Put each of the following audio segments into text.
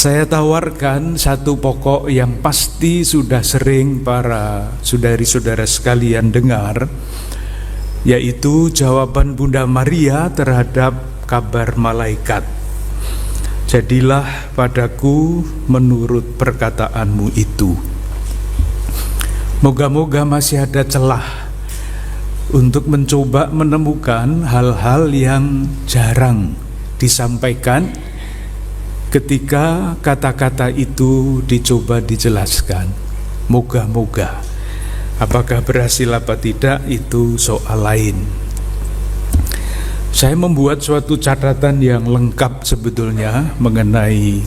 Saya tawarkan satu pokok yang pasti sudah sering para saudari-saudara sekalian dengar, yaitu jawaban Bunda Maria terhadap kabar malaikat. Jadilah padaku menurut perkataanmu itu. Moga-moga masih ada celah untuk mencoba menemukan hal-hal yang jarang disampaikan ketika kata-kata itu dicoba dijelaskan. Moga-moga. Apakah berhasil apa tidak itu soal lain. Saya membuat suatu catatan yang lengkap sebetulnya mengenai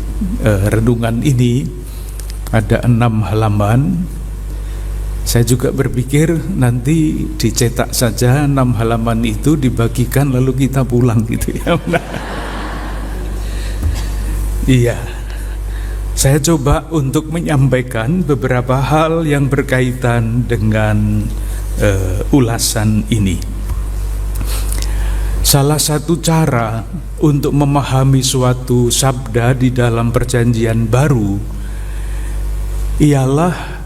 renungan ini. Ada 6 halaman. Saya juga berpikir nanti dicetak saja 6 halaman itu, dibagikan lalu kita pulang gitu ya. Iya, saya coba untuk menyampaikan beberapa hal yang berkaitan dengan ulasan ini. Salah satu cara untuk memahami suatu sabda di dalam perjanjian baru ialah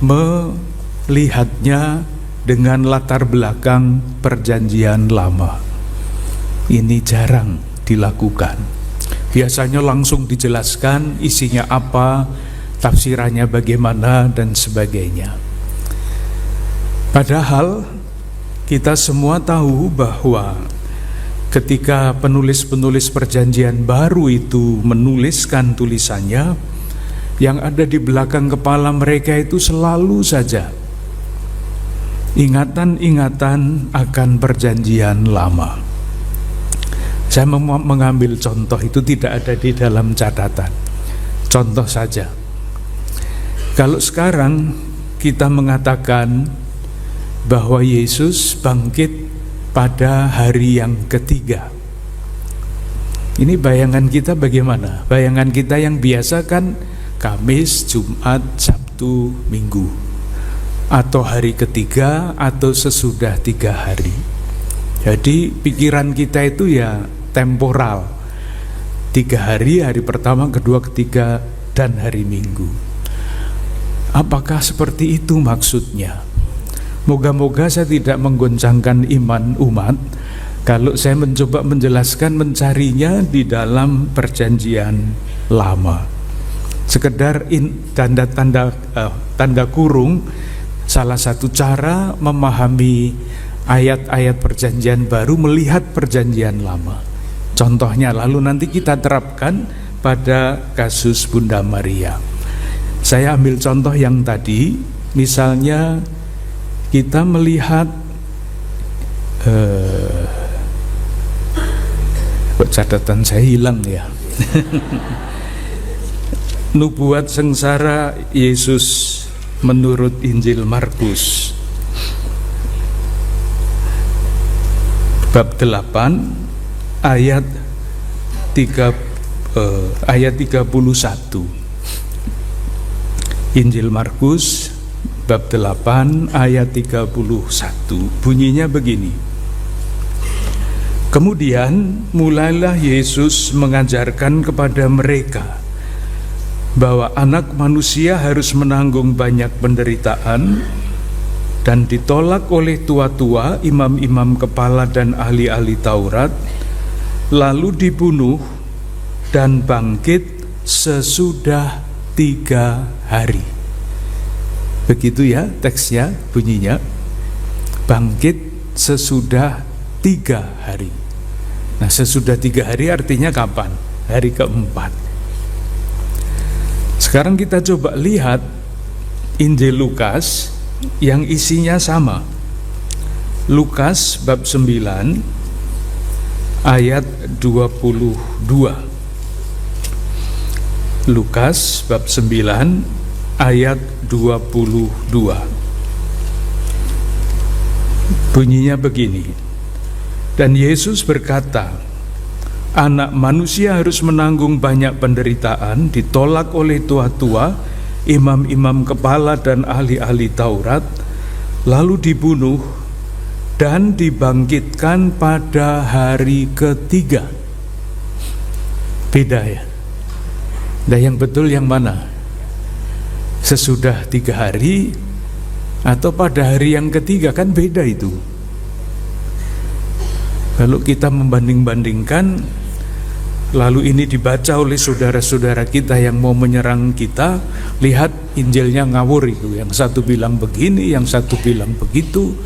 melihatnya dengan latar belakang perjanjian lama. Ini jarang dilakukan. Biasanya langsung dijelaskan isinya apa, tafsirannya bagaimana, dan sebagainya. Padahal kita semua tahu bahwa ketika penulis-penulis perjanjian baru itu menuliskan tulisannya, yang ada di belakang kepala mereka itu selalu saja ingatan-ingatan akan perjanjian lama. Saya mengambil contoh, itu tidak ada di dalam catatan. Contoh saja. Kalau sekarang kita mengatakan bahwa Yesus bangkit pada hari yang ketiga, ini bayangan kita bagaimana? Bayangan kita yang biasa kan Kamis, Jumat, Sabtu, Minggu, atau hari ketiga, atau sesudah 3 hari. Jadi pikiran kita itu ya temporal, 3 hari, hari pertama, kedua, ketiga, dan hari Minggu. Apakah seperti itu maksudnya? Moga-moga saya tidak menggoncangkan iman umat kalau saya mencoba menjelaskan, mencarinya di dalam perjanjian lama. Sekedar tanda kurung, salah satu cara memahami ayat-ayat perjanjian baru melihat perjanjian lama. Contohnya, lalu nanti kita terapkan pada kasus Bunda Maria. Saya ambil contoh yang tadi, misalnya kita melihat catatan saya hilang ya. Nubuat sengsara Yesus menurut Injil Markus bab 8 ayat 31. Injil Markus bab 8 ayat 31. Bunyinya begini. Kemudian mulailah Yesus mengajarkan kepada mereka bahwa anak manusia harus menanggung banyak penderitaan dan ditolak oleh tua-tua, imam-imam kepala dan ahli-ahli Taurat, lalu dibunuh dan bangkit sesudah 3 hari. Begitu ya teksnya, bunyinya bangkit sesudah 3 hari. Nah, sesudah 3 hari artinya kapan? Hari keempat. Sekarang kita coba lihat Injil Lukas yang isinya sama. Lukas bab 9 ayat 22. Lukas bab 9 ayat 22. Bunyinya begini. Dan Yesus berkata, anak manusia harus menanggung banyak penderitaan, ditolak oleh tua-tua, imam-imam kepala dan ahli-ahli Taurat, lalu dibunuh dan dibangkitkan pada hari ketiga. Beda ya. Nah, yang betul yang mana? Sesudah 3 hari atau pada hari yang ketiga? Kan beda itu. Kalau kita membanding-bandingkan, lalu ini dibaca oleh saudara-saudara kita yang mau menyerang kita, lihat Injilnya ngawur itu. Yang satu bilang begini, yang satu bilang begitu.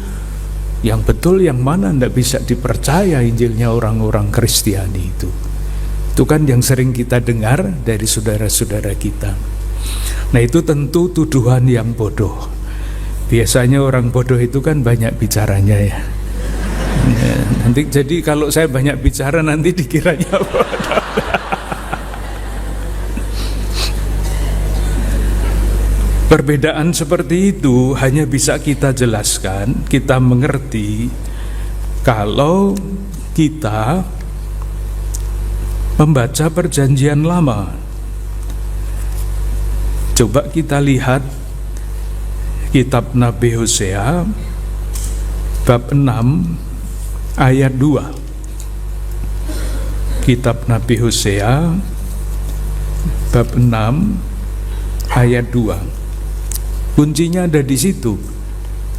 Yang betul yang mana? Tidak bisa dipercaya Injilnya orang-orang Kristiani itu. Itu kan yang sering kita dengar dari saudara-saudara kita. Nah, itu tentu tuduhan yang bodoh. Biasanya orang bodoh itu kan banyak bicaranya ya. Nanti jadi kalau saya banyak bicara nanti dikiranya bodoh. Perbedaan seperti itu hanya bisa kita jelaskan, kita mengerti kalau kita membaca Perjanjian Lama. Coba kita lihat kitab Nabi Hosea bab 6 ayat 2. Kitab Nabi Hosea bab 6 ayat 2. Kuncinya ada di situ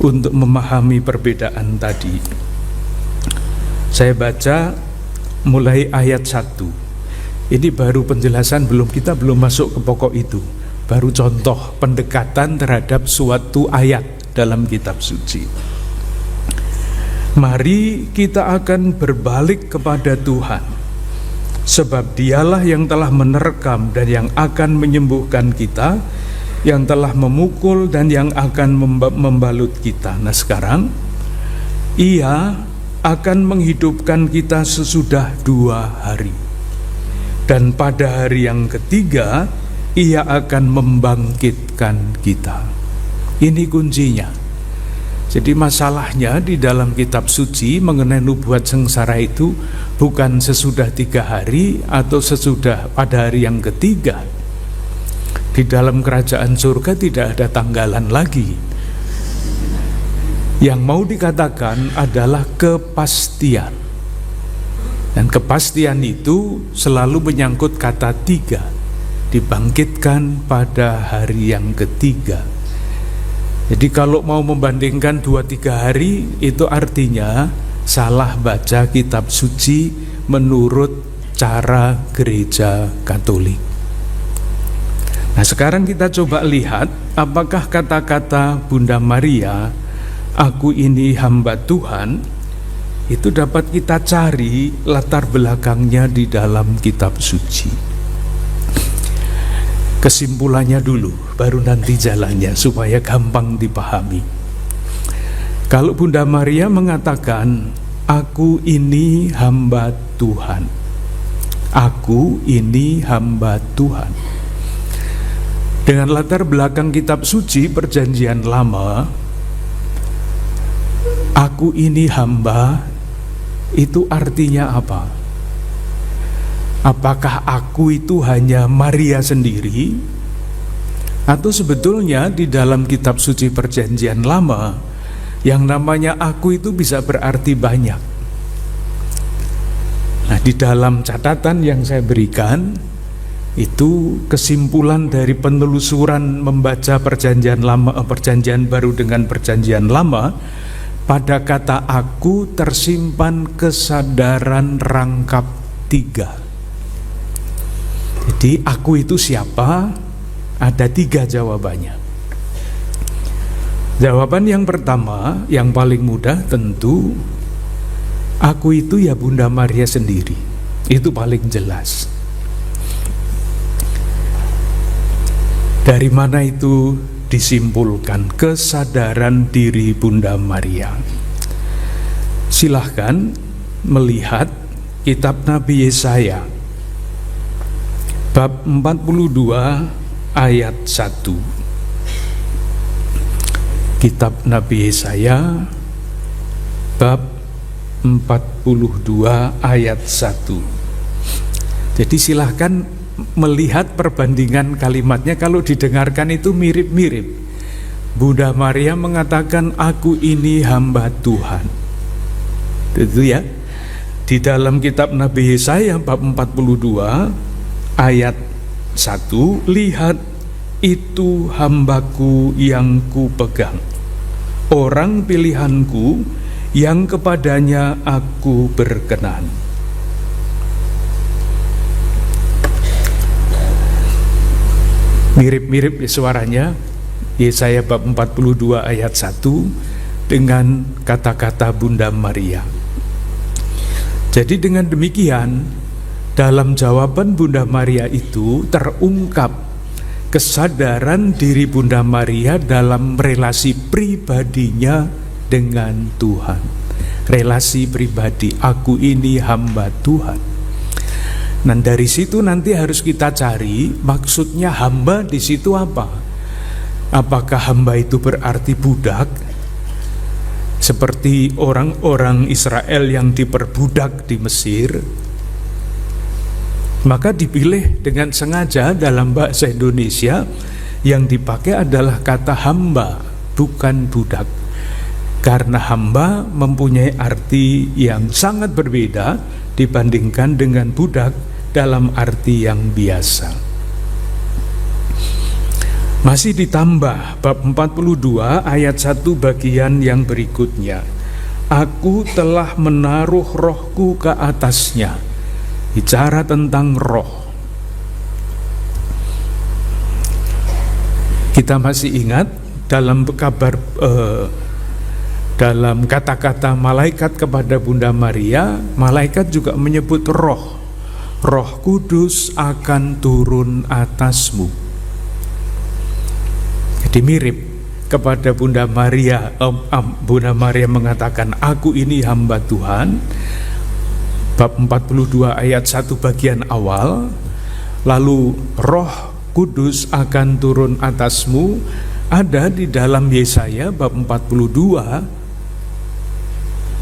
untuk memahami perbedaan tadi. Saya baca mulai ayat 1. Ini baru penjelasan, kita belum masuk ke pokok itu. Baru contoh pendekatan terhadap suatu ayat dalam kitab suci. Mari kita akan berbalik kepada Tuhan, sebab Dialah yang telah menerkam dan yang akan menyembuhkan kita, yang telah memukul dan yang akan membalut kita. Nah, sekarang Ia akan menghidupkan kita sesudah 2 hari, dan pada hari yang ketiga Ia akan membangkitkan kita. Ini kuncinya. Jadi masalahnya di dalam kitab suci mengenai nubuat sengsara itu bukan sesudah 3 hari atau sesudah pada hari yang ketiga. Di dalam kerajaan surga tidak ada tanggalan lagi. Yang mau dikatakan adalah kepastian. Dan kepastian itu selalu menyangkut kata 3, dibangkitkan pada hari yang ketiga. Jadi kalau mau membandingkan 2-3 hari, itu artinya salah baca kitab suci menurut cara gereja Katolik. Nah, sekarang kita coba lihat apakah kata-kata Bunda Maria, "Aku ini hamba Tuhan," itu dapat kita cari latar belakangnya di dalam kitab suci. Kesimpulannya dulu, baru nanti jalannya supaya gampang dipahami. Kalau Bunda Maria mengatakan, "Aku ini hamba Tuhan," aku ini hamba Tuhan, dengan latar belakang kitab suci Perjanjian Lama, aku ini hamba, itu artinya apa? Apakah aku itu hanya Maria sendiri? Atau sebetulnya di dalam kitab suci Perjanjian Lama, yang namanya aku itu bisa berarti banyak. Nah, di dalam catatan yang saya berikan, itu kesimpulan dari penelusuran membaca Perjanjian Lama, Perjanjian Baru dengan Perjanjian Lama. Pada kata aku tersimpan kesadaran rangkap 3. Jadi aku itu siapa? Ada 3 jawabannya. Jawaban yang pertama, yang paling mudah tentu, aku itu ya Bunda Maria sendiri. Itu paling jelas. Dari mana itu disimpulkan? Kesadaran diri Bunda Maria. Silahkan melihat kitab Nabi Yesaya bab 42 ayat 1. Kitab Nabi Yesaya bab 42 ayat 1. Jadi silahkan melihat perbandingan kalimatnya. Kalau didengarkan itu mirip-mirip. Bunda Maria mengatakan, "Aku ini hamba Tuhan." Itu ya. Di dalam kitab Nabi Yesaya bab 42 ayat 1, lihat itu hambaku yang kupegang, orang pilihanku yang kepadanya aku berkenan. Mirip-mirip suaranya Yesaya bab 42 ayat 1 dengan kata-kata Bunda Maria. Jadi dengan demikian, dalam jawaban Bunda Maria itu terungkap kesadaran diri Bunda Maria dalam relasi pribadinya dengan Tuhan. Relasi pribadi, aku ini hamba Tuhan. Nah, dari situ nanti harus kita cari maksudnya hamba di situ apa? Apakah hamba itu berarti budak? Seperti orang-orang Israel yang diperbudak di Mesir. Maka dipilih dengan sengaja dalam bahasa Indonesia yang dipakai adalah kata hamba, bukan budak. Karena hamba mempunyai arti yang sangat berbeda dibandingkan dengan budak dalam arti yang biasa. Masih ditambah bab 42 ayat 1 bagian yang berikutnya. Aku telah menaruh rohku ke atasnya. Bicara tentang roh. Kita masih ingat dalam kabar dalam kata-kata malaikat kepada Bunda Maria, malaikat juga menyebut roh. Roh Kudus akan turun atasmu. Jadi mirip kepada Bunda Maria. Bunda Maria mengatakan, aku ini hamba Tuhan. Bab 42 ayat 1 bagian awal. Lalu Roh Kudus akan turun atasmu ada di dalam Yesaya bab 42.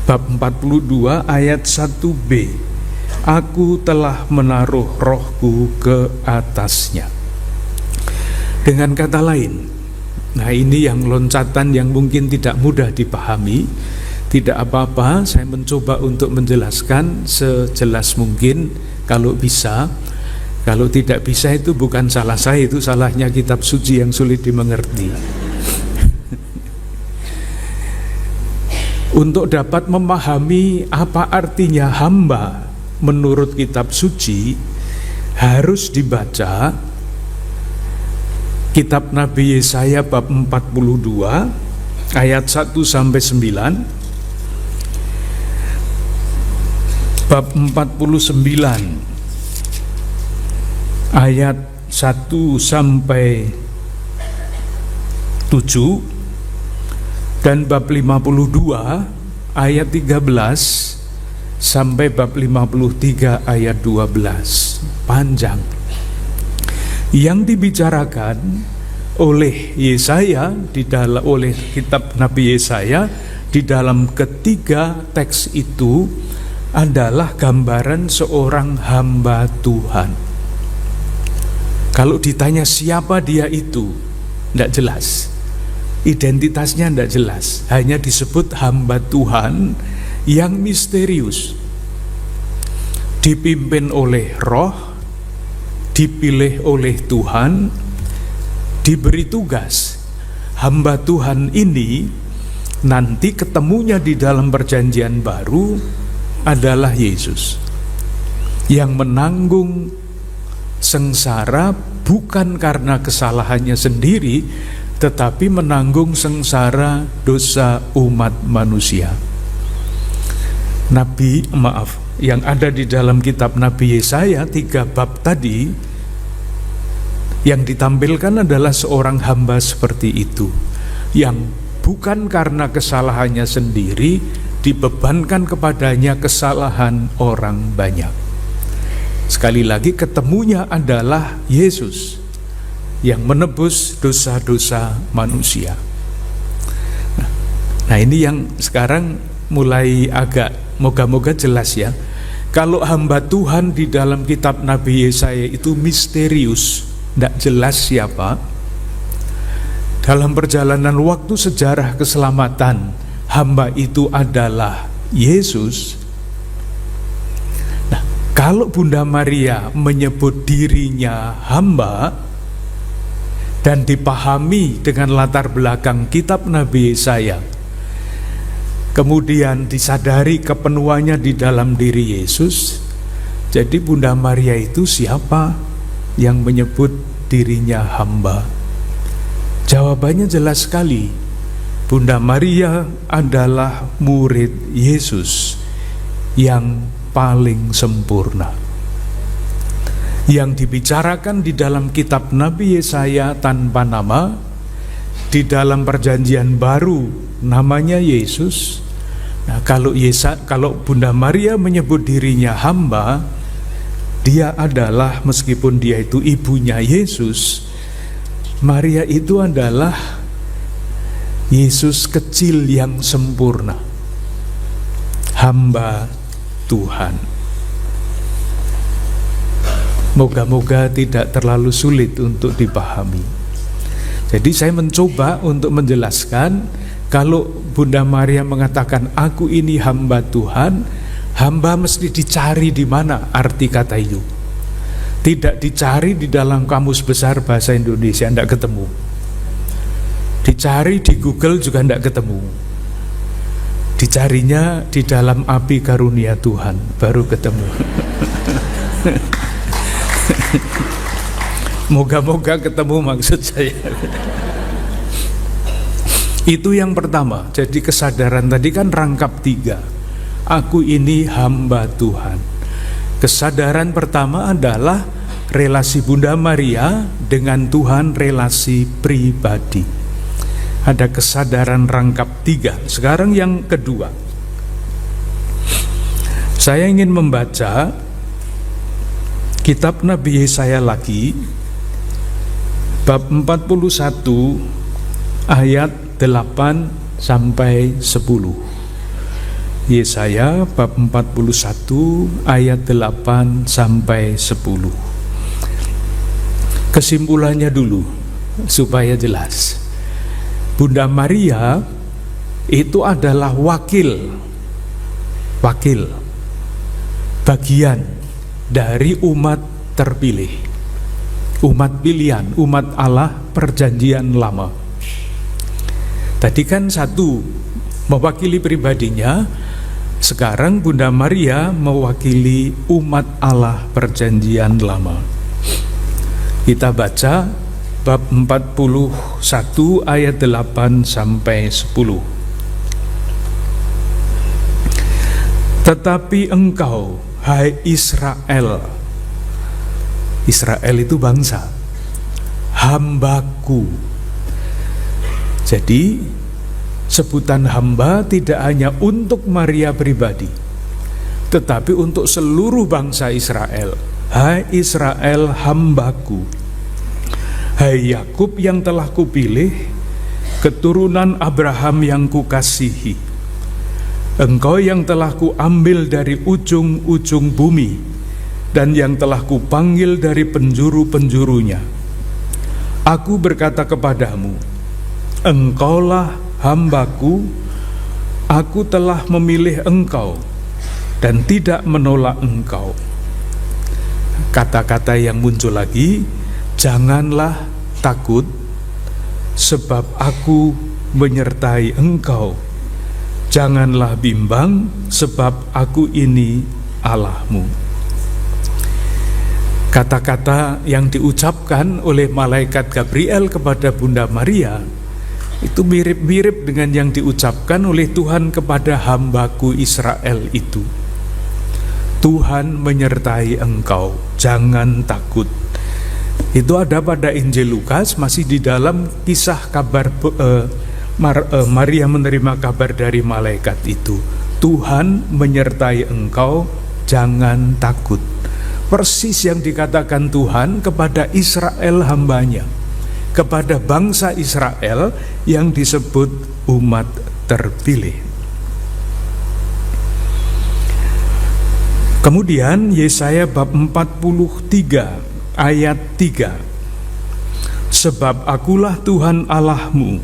Bab 42 ayat 1b. Aku telah menaruh rohku ke atasnya. Dengan kata lain, nah ini yang loncatan yang mungkin tidak mudah dipahami. Tidak apa-apa, saya mencoba untuk menjelaskan sejelas mungkin kalau bisa. Kalau tidak bisa itu bukan salah saya, itu salahnya kitab suci yang sulit dimengerti. Untuk dapat memahami apa artinya hamba menurut kitab suci, harus dibaca kitab Nabi Yesaya bab 42 ayat 1 sampai 9, bab 49 ayat 1 sampai 7, dan bab 52 ayat 13 sampai bab 53 ayat 12. Panjang. Yang dibicarakan oleh Yesaya oleh kitab Nabi Yesaya di dalam ketiga teks itu adalah gambaran seorang hamba Tuhan. Kalau ditanya siapa dia itu, tidak jelas. Identitasnya tidak jelas. Hanya disebut hamba Tuhan yang misterius, dipimpin oleh Roh, dipilih oleh Tuhan, diberi tugas. Hamba Tuhan ini nanti ketemunya di dalam perjanjian baru adalah Yesus yang menanggung sengsara bukan karena kesalahannya sendiri, tetapi menanggung sengsara dosa umat manusia. Yang ada di dalam kitab Nabi Yesaya 3 bab tadi, yang ditampilkan adalah seorang hamba seperti itu, yang bukan karena kesalahannya sendiri dibebankan kepadanya kesalahan orang banyak. Sekali lagi, ketemunya adalah Yesus yang menebus dosa-dosa manusia. Nah, ini yang sekarang mulai agak moga-moga jelas ya. Kalau hamba Tuhan di dalam kitab Nabi Yesaya itu misterius, tidak jelas siapa. Dalam perjalanan waktu sejarah keselamatan, hamba itu adalah Yesus. Nah, Kalau Bunda Maria menyebut dirinya hamba dan dipahami dengan latar belakang kitab Nabi Yesaya, kemudian disadari kepenuhannya di dalam diri Yesus, jadi Bunda Maria itu siapa yang menyebut dirinya hamba? Jawabannya jelas sekali. Bunda Maria adalah murid Yesus yang paling sempurna. Yang dibicarakan di dalam kitab Nabi Yesaya tanpa nama, di dalam perjanjian baru namanya Yesus. Nah, kalau Bunda Maria menyebut dirinya hamba, dia adalah, meskipun dia itu ibunya Yesus, Maria itu adalah Yesus kecil yang sempurna, hamba Tuhan. Moga-moga tidak terlalu sulit untuk dipahami. Jadi saya mencoba untuk menjelaskan, kalau Bunda Maria mengatakan aku ini hamba Tuhan, hamba mesti dicari di mana arti kata itu. Tidak dicari di dalam kamus besar bahasa Indonesia, tidak ketemu. Dicari di Google juga tidak ketemu. Dicarinya di dalam api karunia Tuhan, baru ketemu. Moga-moga ketemu maksud saya. Itu yang pertama. Jadi kesadaran tadi kan rangkap 3. Aku ini hamba Tuhan. Kesadaran pertama adalah relasi Bunda Maria dengan Tuhan, relasi pribadi. Ada kesadaran rangkap 3. Sekarang yang kedua, saya ingin membaca kitab Nabi Yesaya lagi, bab 41 ayat 8 sampai 10. Yesaya bab 41 ayat 8 sampai 10. Kesimpulannya dulu supaya jelas. Bunda Maria itu adalah wakil bagian dari umat terpilih, umat pilihan, umat Allah perjanjian lama. Tadi kan satu mewakili pribadinya, sekarang Bunda Maria mewakili umat Allah perjanjian lama. Kita baca bab 41 ayat 8 sampai 10. Tetapi engkau, hai Israel, Israel itu bangsa, hambaku. Jadi sebutan hamba tidak hanya untuk Maria pribadi, tetapi untuk seluruh bangsa Israel. Hai Israel, hambaku. Hai Yakub yang telah kupilih, keturunan Abraham yang kukasihi. Engkau yang telah kuambil dari ujung-ujung bumi, dan yang telah kupanggil dari penjuru-penjurunya. Aku berkata kepadamu, engkaulah hambaku, aku telah memilih engkau, dan tidak menolak engkau. Kata-kata yang muncul lagi, janganlah takut, sebab aku menyertai engkau. Janganlah bimbang, sebab aku ini Allahmu. Kata-kata yang diucapkan oleh malaikat Gabriel kepada Bunda Maria itu mirip-mirip dengan yang diucapkan oleh Tuhan kepada hambaku Israel itu. Tuhan menyertai engkau, jangan takut. Itu ada pada Injil Lukas, masih di dalam kisah kabar Maria menerima kabar dari malaikat itu. Tuhan menyertai engkau, jangan takut. Persis yang dikatakan Tuhan kepada Israel hambanya, kepada bangsa Israel yang disebut umat terpilih. Kemudian Yesaya bab 43 ayat 3. Sebab akulah Tuhan Allahmu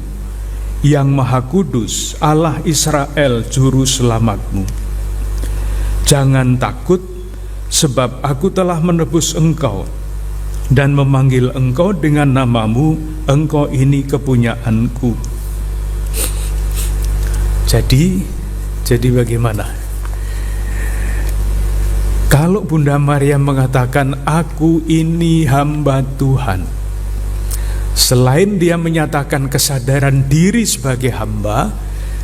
yang Maha Kudus, Allah Israel juru selamatmu. Jangan takut, sebab aku telah menebus engkau dan memanggil engkau dengan namamu, engkau ini kepunyaanku. Jadi bagaimana? Kalau Bunda Maria mengatakan aku ini hamba Tuhan, selain dia menyatakan kesadaran diri sebagai hamba,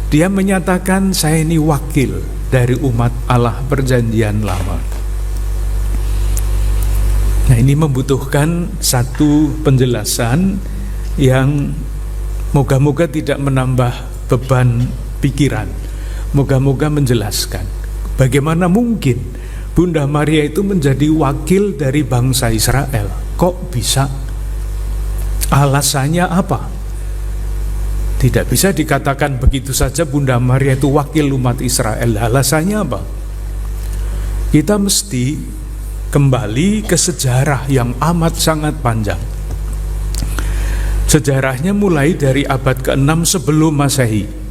dia menyatakan saya ini wakil dari umat Allah perjanjian lama. Nah, ini membutuhkan satu penjelasan yang moga-moga tidak menambah beban pikiran. Moga-moga menjelaskan bagaimana mungkin Bunda Maria itu menjadi wakil dari bangsa Israel. Kok bisa? Alasannya apa? Tidak bisa dikatakan begitu saja Bunda Maria itu wakil umat Israel. Alasannya apa? Kita mesti kembali ke sejarah yang amat sangat panjang. Sejarahnya mulai dari abad ke-6 sebelum Masehi.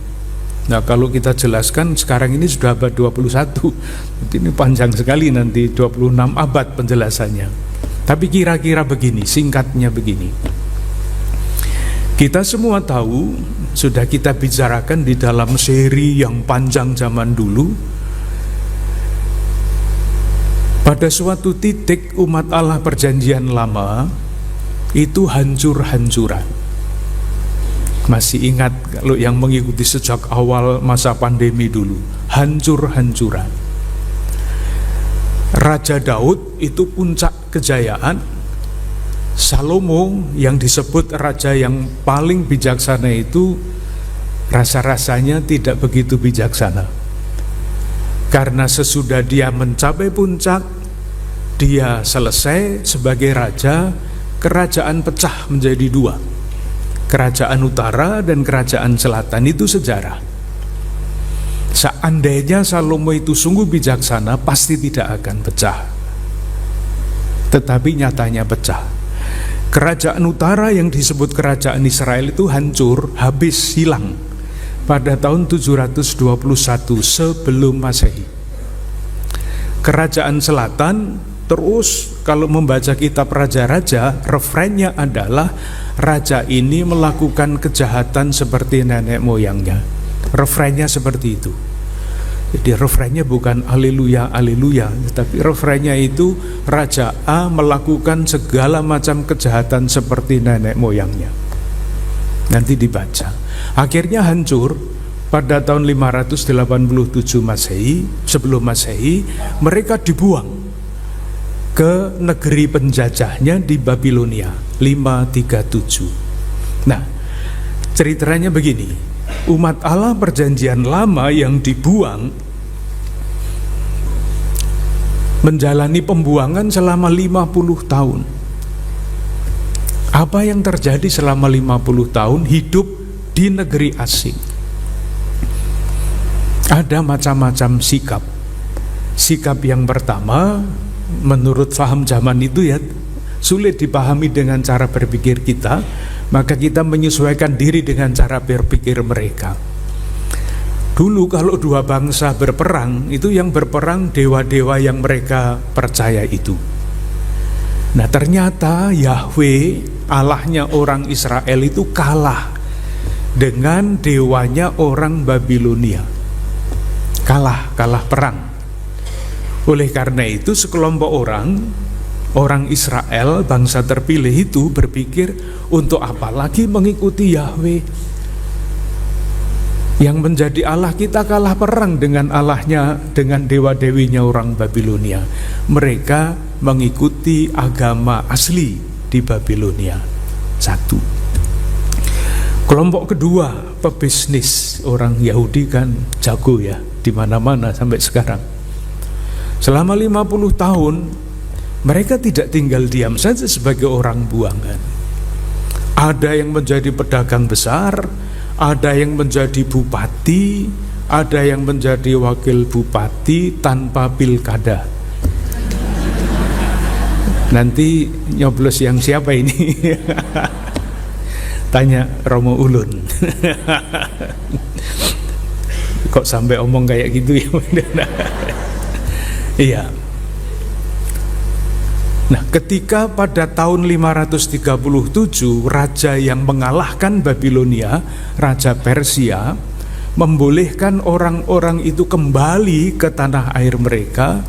Nah, kalau kita jelaskan sekarang ini sudah abad 21. Ini panjang sekali nanti 26 abad penjelasannya. Tapi kira-kira begini, singkatnya begini. Kita semua tahu, sudah kita bicarakan di dalam seri yang panjang zaman dulu, pada suatu titik umat Allah perjanjian lama itu hancur-hancuran. Masih ingat kalau yang mengikuti sejak awal masa pandemi dulu, hancur-hancuran. Raja Daud itu puncak kejayaan. Salomo yang disebut raja yang paling bijaksana itu rasa-rasanya tidak begitu bijaksana. Karena sesudah dia mencapai puncak, dia selesai sebagai raja, kerajaan pecah menjadi dua. Kerajaan utara dan kerajaan selatan, itu sejarah. Seandainya Salomo itu sungguh bijaksana, pasti tidak akan pecah. Tetapi nyatanya pecah. Kerajaan utara yang disebut kerajaan Israel itu hancur, habis, hilang pada tahun 721 sebelum Masehi. Kerajaan selatan terus, kalau membaca kitab raja-raja, referennya adalah raja ini melakukan kejahatan seperti nenek moyangnya. Referennya seperti itu. Jadi referennya bukan haleluya, haleluya, tetapi referennya itu Raja A melakukan segala macam kejahatan seperti nenek moyangnya. Nanti dibaca. Akhirnya hancur pada tahun 587 Masehi, sebelum Masehi, mereka dibuang ke negeri penjajahnya di Babilonia, 537. Nah, ceritanya begini, umat Allah perjanjian lama yang dibuang menjalani pembuangan selama 50 tahun. Apa yang terjadi selama 50 tahun hidup di negeri asing? Ada macam-macam sikap. Sikap yang pertama, menurut paham zaman itu ya, sulit dipahami dengan cara berpikir kita, maka kita menyesuaikan diri dengan cara berpikir mereka. Dulu kalau dua bangsa berperang, itu yang berperang dewa-dewa yang mereka percaya itu. Nah, ternyata Yahweh, Allahnya orang Israel itu kalah dengan dewanya orang Babilonia. Kalah perang. Oleh karena itu sekelompok orang Israel, bangsa terpilih itu berpikir, untuk apa lagi mengikuti Yahweh? Yang menjadi Allah kita kalah perang dengan Allahnya, dengan dewa-dewinya orang Babilonia. Mereka mengikuti agama asli di Babilonia. Satu. Kelompok kedua, pebisnis. Orang Yahudi kan jago ya, di mana-mana sampai sekarang. Selama 50 tahun mereka tidak tinggal diam saja sebagai orang buangan. Ada yang menjadi pedagang besar, ada yang menjadi bupati, ada yang menjadi wakil bupati tanpa pilkada. Nanti nyoblos yang siapa ini? Tanya Romo Ulun. Kok sampai omong kayak gitu ya? Iya. Nah, ketika pada tahun 537 raja yang mengalahkan Babilonia, Raja Persia, membolehkan orang-orang itu kembali ke tanah air mereka,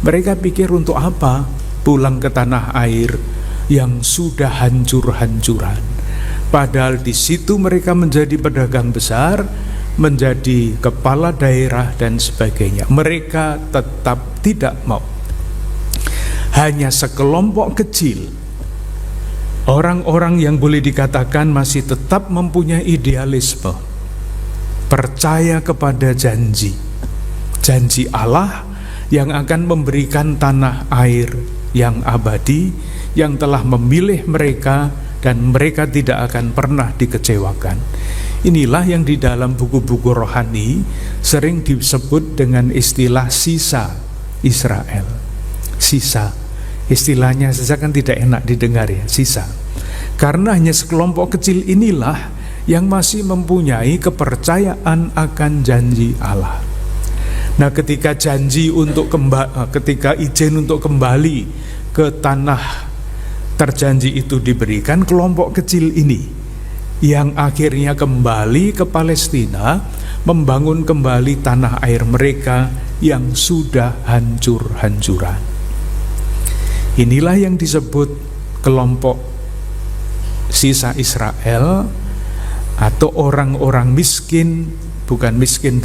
mereka pikir untuk apa pulang ke tanah air yang sudah hancur-hancuran. Padahal di situ mereka menjadi pedagang besar, menjadi kepala daerah dan sebagainya. Mereka tetap tidak mau. Hanya sekelompok kecil orang-orang yang boleh dikatakan masih tetap mempunyai idealisme, percaya kepada janji Allah yang akan memberikan tanah air yang abadi, yang telah memilih mereka dan mereka tidak akan pernah dikecewakan. Inilah yang di dalam buku-buku rohani sering disebut dengan istilah sisa Israel. Sisa, istilahnya saja kan tidak enak didengar ya, sisa. Karena hanya sekelompok kecil inilah yang masih mempunyai kepercayaan akan janji Allah. Nah, ketika ketika izin untuk kembali ke tanah terjanji itu diberikan, kelompok kecil ini yang akhirnya kembali ke Palestina, membangun kembali tanah air mereka yang sudah hancur-hancuran. Inilah yang disebut kelompok sisa Israel atau orang-orang miskin, bukan miskin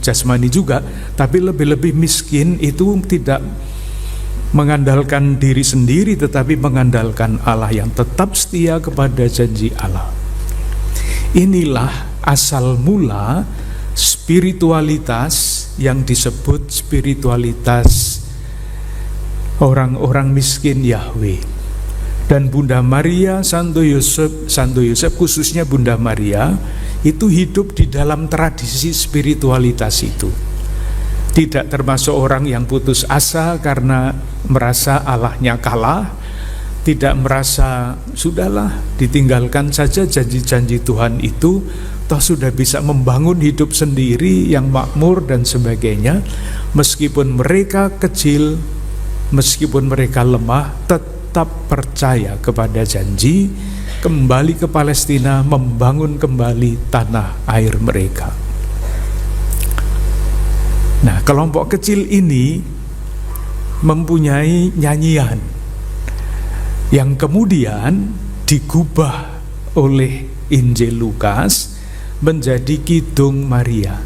jasmani juga, tapi lebih-lebih miskin itu tidak mengandalkan diri sendiri tetapi mengandalkan Allah yang tetap setia kepada janji Allah. Inilah asal mula spiritualitas yang disebut spiritualitas orang-orang miskin Yahweh. Dan Bunda Maria, Santo Yosef khususnya Bunda Maria itu hidup di dalam tradisi spiritualitas itu. Tidak termasuk orang yang putus asa karena merasa Allahnya kalah, tidak merasa sudahlah ditinggalkan saja janji-janji Tuhan itu, toh sudah bisa membangun hidup sendiri yang makmur dan sebagainya. Meskipun mereka kecil, meskipun mereka lemah, tetap percaya kepada janji, kembali ke Palestina, membangun kembali tanah air mereka. Nah, kelompok kecil ini mempunyai nyanyian yang kemudian digubah oleh Injil Lukas menjadi Kidung Maria.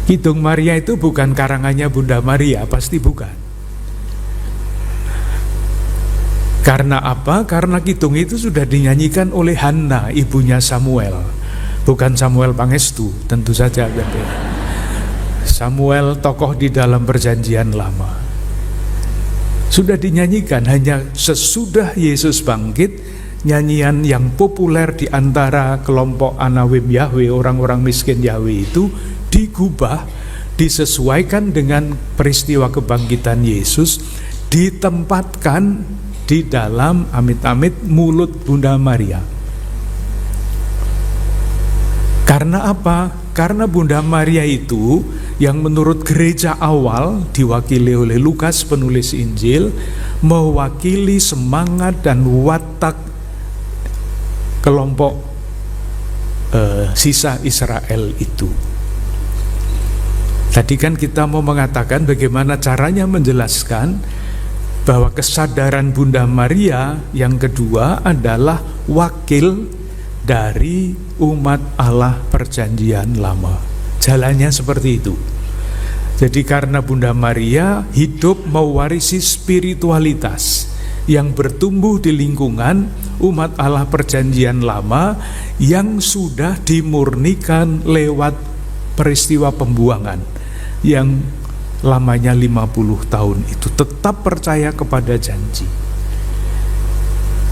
Kidung Maria itu bukan karangannya Bunda Maria, pasti bukan. Karena apa? Karena kidung itu sudah dinyanyikan oleh Hana, ibunya Samuel. Bukan Samuel Pangestu, tentu saja. Samuel tokoh di dalam perjanjian lama. Sudah dinyanyikan, hanya sesudah Yesus bangkit, nyanyian yang populer di antara kelompok Anawim Yahweh, orang-orang miskin Yahweh itu digubah, disesuaikan dengan peristiwa kebangkitan Yesus, ditempatkan di dalam amit-amit mulut Bunda Maria. Karena apa? Karena Bunda Maria itu yang menurut gereja awal diwakili oleh Lukas penulis Injil, mewakili semangat dan watak kelompok sisa Israel itu. Tadi kan kita mau mengatakan bagaimana caranya menjelaskan bahwa kesadaran Bunda Maria yang kedua adalah wakil dari umat Allah perjanjian lama. Jalannya seperti itu. Jadi karena Bunda Maria hidup mewarisi spiritualitas yang bertumbuh di lingkungan umat Allah perjanjian lama yang sudah dimurnikan lewat peristiwa pembuangan yang lamanya 50 tahun itu, tetap percaya kepada janji.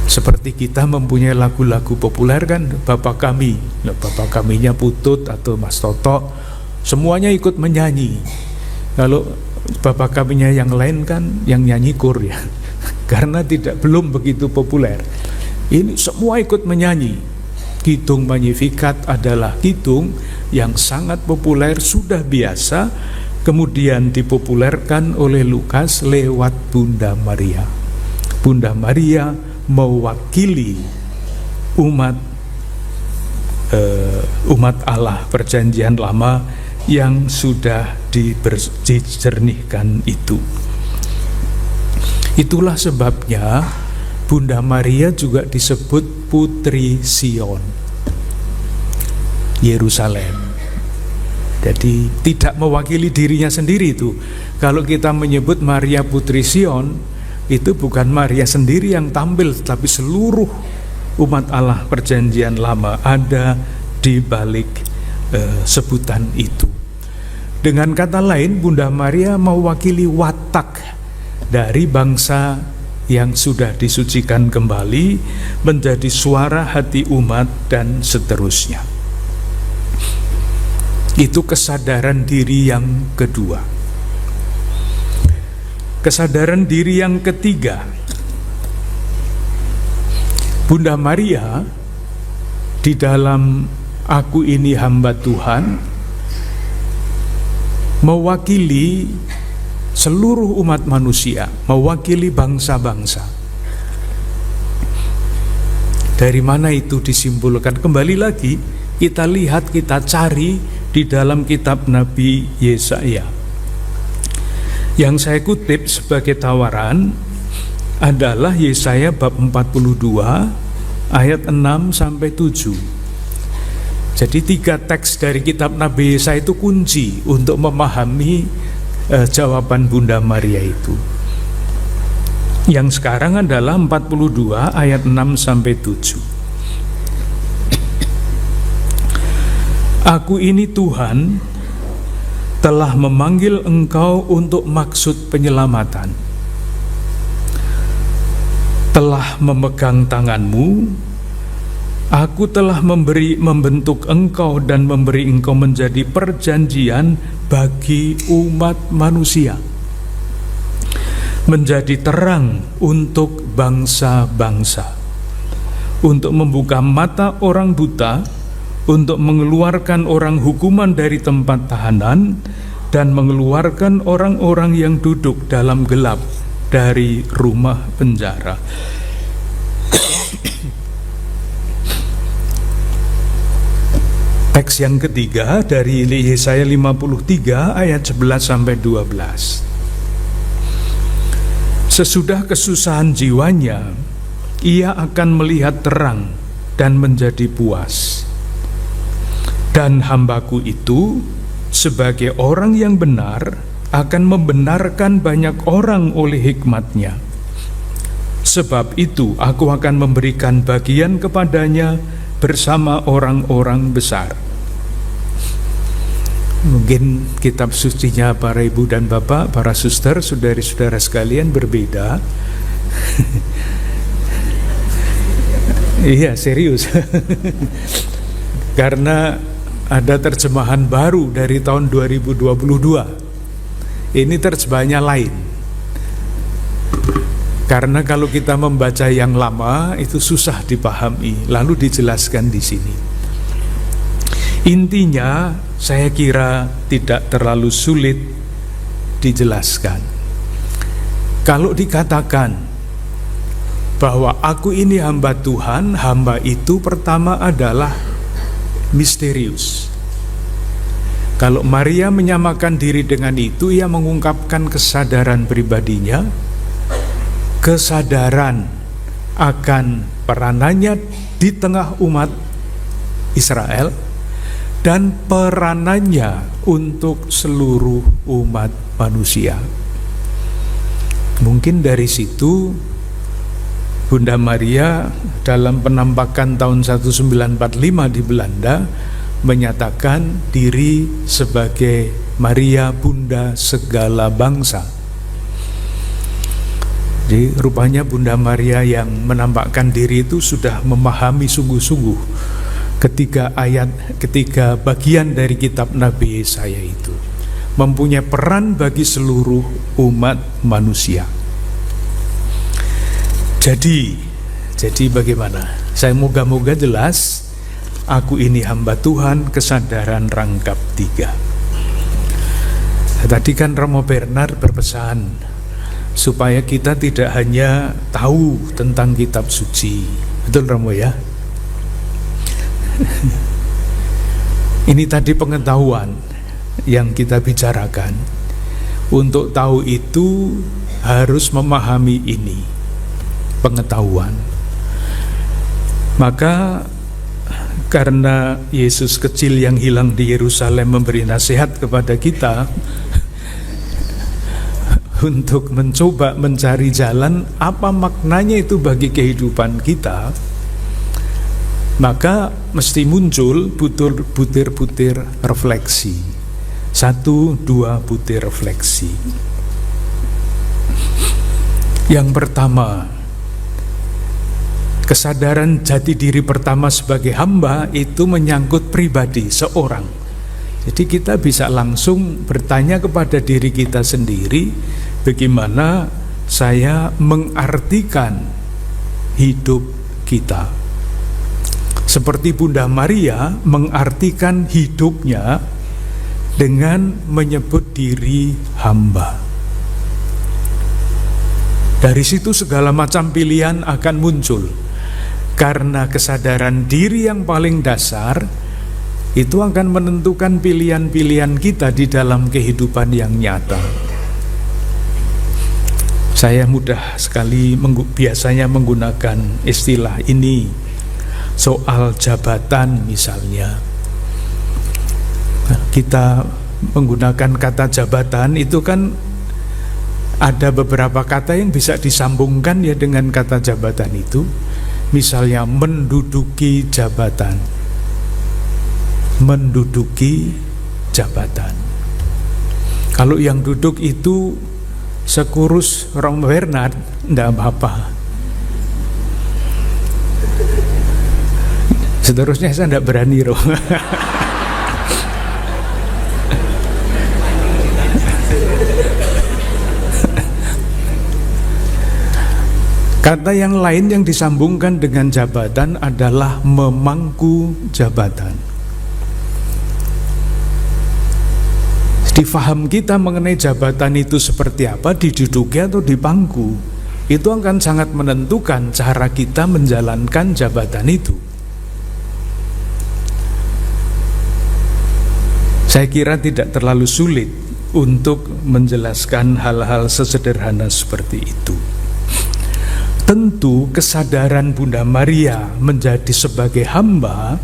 Seperti kita mempunyai lagu-lagu populer kan, Bapak Kami, Bapak Kaminya Putut atau Mas Toto, semuanya ikut menyanyi. Kalau Bapak Kaminya yang lain kan yang nyanyi kur ya, karena belum begitu populer. Ini semua ikut menyanyi. Kidung Magnificat adalah kidung yang sangat populer, sudah biasa kemudian dipopulerkan oleh Lukas lewat Bunda Maria. Bunda Maria mewakili umat Allah Perjanjian Lama yang sudah dijernihkan itu. Itulah sebabnya Bunda Maria juga disebut Putri Sion, Yerusalem. Jadi tidak mewakili dirinya sendiri itu. Kalau kita menyebut Maria Putri Sion, itu bukan Maria sendiri yang tampil, tapi seluruh umat Allah Perjanjian Lama ada di balik sebutan itu. Dengan kata lain, Bunda Maria mewakili watak dari bangsa yang sudah disucikan kembali menjadi suara hati umat dan seterusnya. Itu kesadaran diri yang kedua. Kesadaran diri yang ketiga, Bunda Maria di dalam Aku Ini Hamba Tuhan mewakili seluruh umat manusia, mewakili bangsa-bangsa. Dari mana itu disimpulkan? Kembali lagi kita lihat, kita cari di dalam kitab Nabi Yesaya. Yang saya kutip sebagai tawaran adalah Yesaya bab 42 ayat 6 sampai 7. Jadi 3 teks dari kitab Nabi Yesaya itu kunci untuk memahami jawaban Bunda Maria itu. Yang sekarang adalah 42 ayat 6 sampai 7. Aku ini Tuhan telah memanggil engkau untuk maksud penyelamatan. Telah memegang tanganmu, aku telah membentuk engkau dan memberi engkau menjadi perjanjian bagi umat manusia, menjadi terang untuk bangsa-bangsa, untuk membuka mata orang buta, untuk mengeluarkan orang hukuman dari tempat tahanan, dan mengeluarkan orang-orang yang duduk dalam gelap dari rumah penjara. Teks yang ketiga dari Yesaya 53 ayat 11 sampai 12. Sesudah kesusahan jiwanya, ia akan melihat terang dan menjadi puas. Dan hambaku itu sebagai orang yang benar akan membenarkan banyak orang oleh hikmatnya. Sebab itu aku akan memberikan bagian kepadanya bersama orang-orang besar. Mungkin kitab sucinya para ibu dan bapak, para suster, saudari-saudara sekalian berbeda. Iya, serius. Karena ada terjemahan baru dari tahun 2022. Ini terjemahannya lain. Karena kalau kita membaca yang lama itu susah dipahami, lalu dijelaskan di sini. Intinya saya kira tidak terlalu sulit dijelaskan. Kalau dikatakan bahwa aku ini hamba Tuhan, hamba itu pertama adalah misterius. Kalau Maria menyamakan diri dengan itu, ia mengungkapkan kesadaran pribadinya, kesadaran akan peranannya di tengah umat Israel, dan peranannya untuk seluruh umat manusia. Mungkin dari situ Bunda Maria dalam penampakan tahun 1945 di Belanda menyatakan diri sebagai Maria Bunda segala bangsa. Jadi rupanya Bunda Maria yang menampakkan diri itu sudah memahami sungguh-sungguh ketika bagian dari kitab Nabi Yesaya itu mempunyai peran bagi seluruh umat manusia. Jadi bagaimana? Saya moga-moga jelas. Aku ini hamba Tuhan, kesadaran rangkap 3. Tadi kan Romo Bernard berpesan supaya kita tidak hanya tahu tentang kitab suci. Betul Romo ya? Ini tadi pengetahuan yang kita bicarakan. Untuk tahu itu harus memahami ini, pengetahuan. Maka karena Yesus kecil yang hilang di Yerusalem memberi nasihat kepada kita untuk mencoba mencari jalan apa maknanya itu bagi kehidupan kita, maka mesti muncul butir-butir refleksi. 1-2 butir refleksi. Yang pertama, kesadaran jati diri pertama sebagai hamba itu menyangkut pribadi seorang. Jadi kita bisa langsung bertanya kepada diri kita sendiri, bagaimana saya mengartikan hidup kita. Seperti Bunda Maria mengartikan hidupnya dengan menyebut diri hamba. Dari situ segala macam pilihan akan muncul. Karena kesadaran diri yang paling dasar itu akan menentukan pilihan-pilihan kita di dalam kehidupan yang nyata. Saya mudah sekali biasanya menggunakan istilah ini soal jabatan misalnya. Kita menggunakan kata jabatan itu kan ada beberapa kata yang bisa disambungkan ya dengan kata jabatan itu. Misalnya menduduki jabatan. Menduduki jabatan. Kalau yang duduk itu sekurus Romo Bernard, enggak apa-apa. Seterusnya saya enggak berani Romo. Kata yang lain yang disambungkan dengan jabatan adalah memangku jabatan. Di faham kita mengenai jabatan itu seperti apa, diduduki atau dipangku, itu akan sangat menentukan cara kita menjalankan jabatan itu. Saya kira tidak terlalu sulit untuk menjelaskan hal-hal sesederhana seperti itu. Tentu kesadaran Bunda Maria menjadi sebagai hamba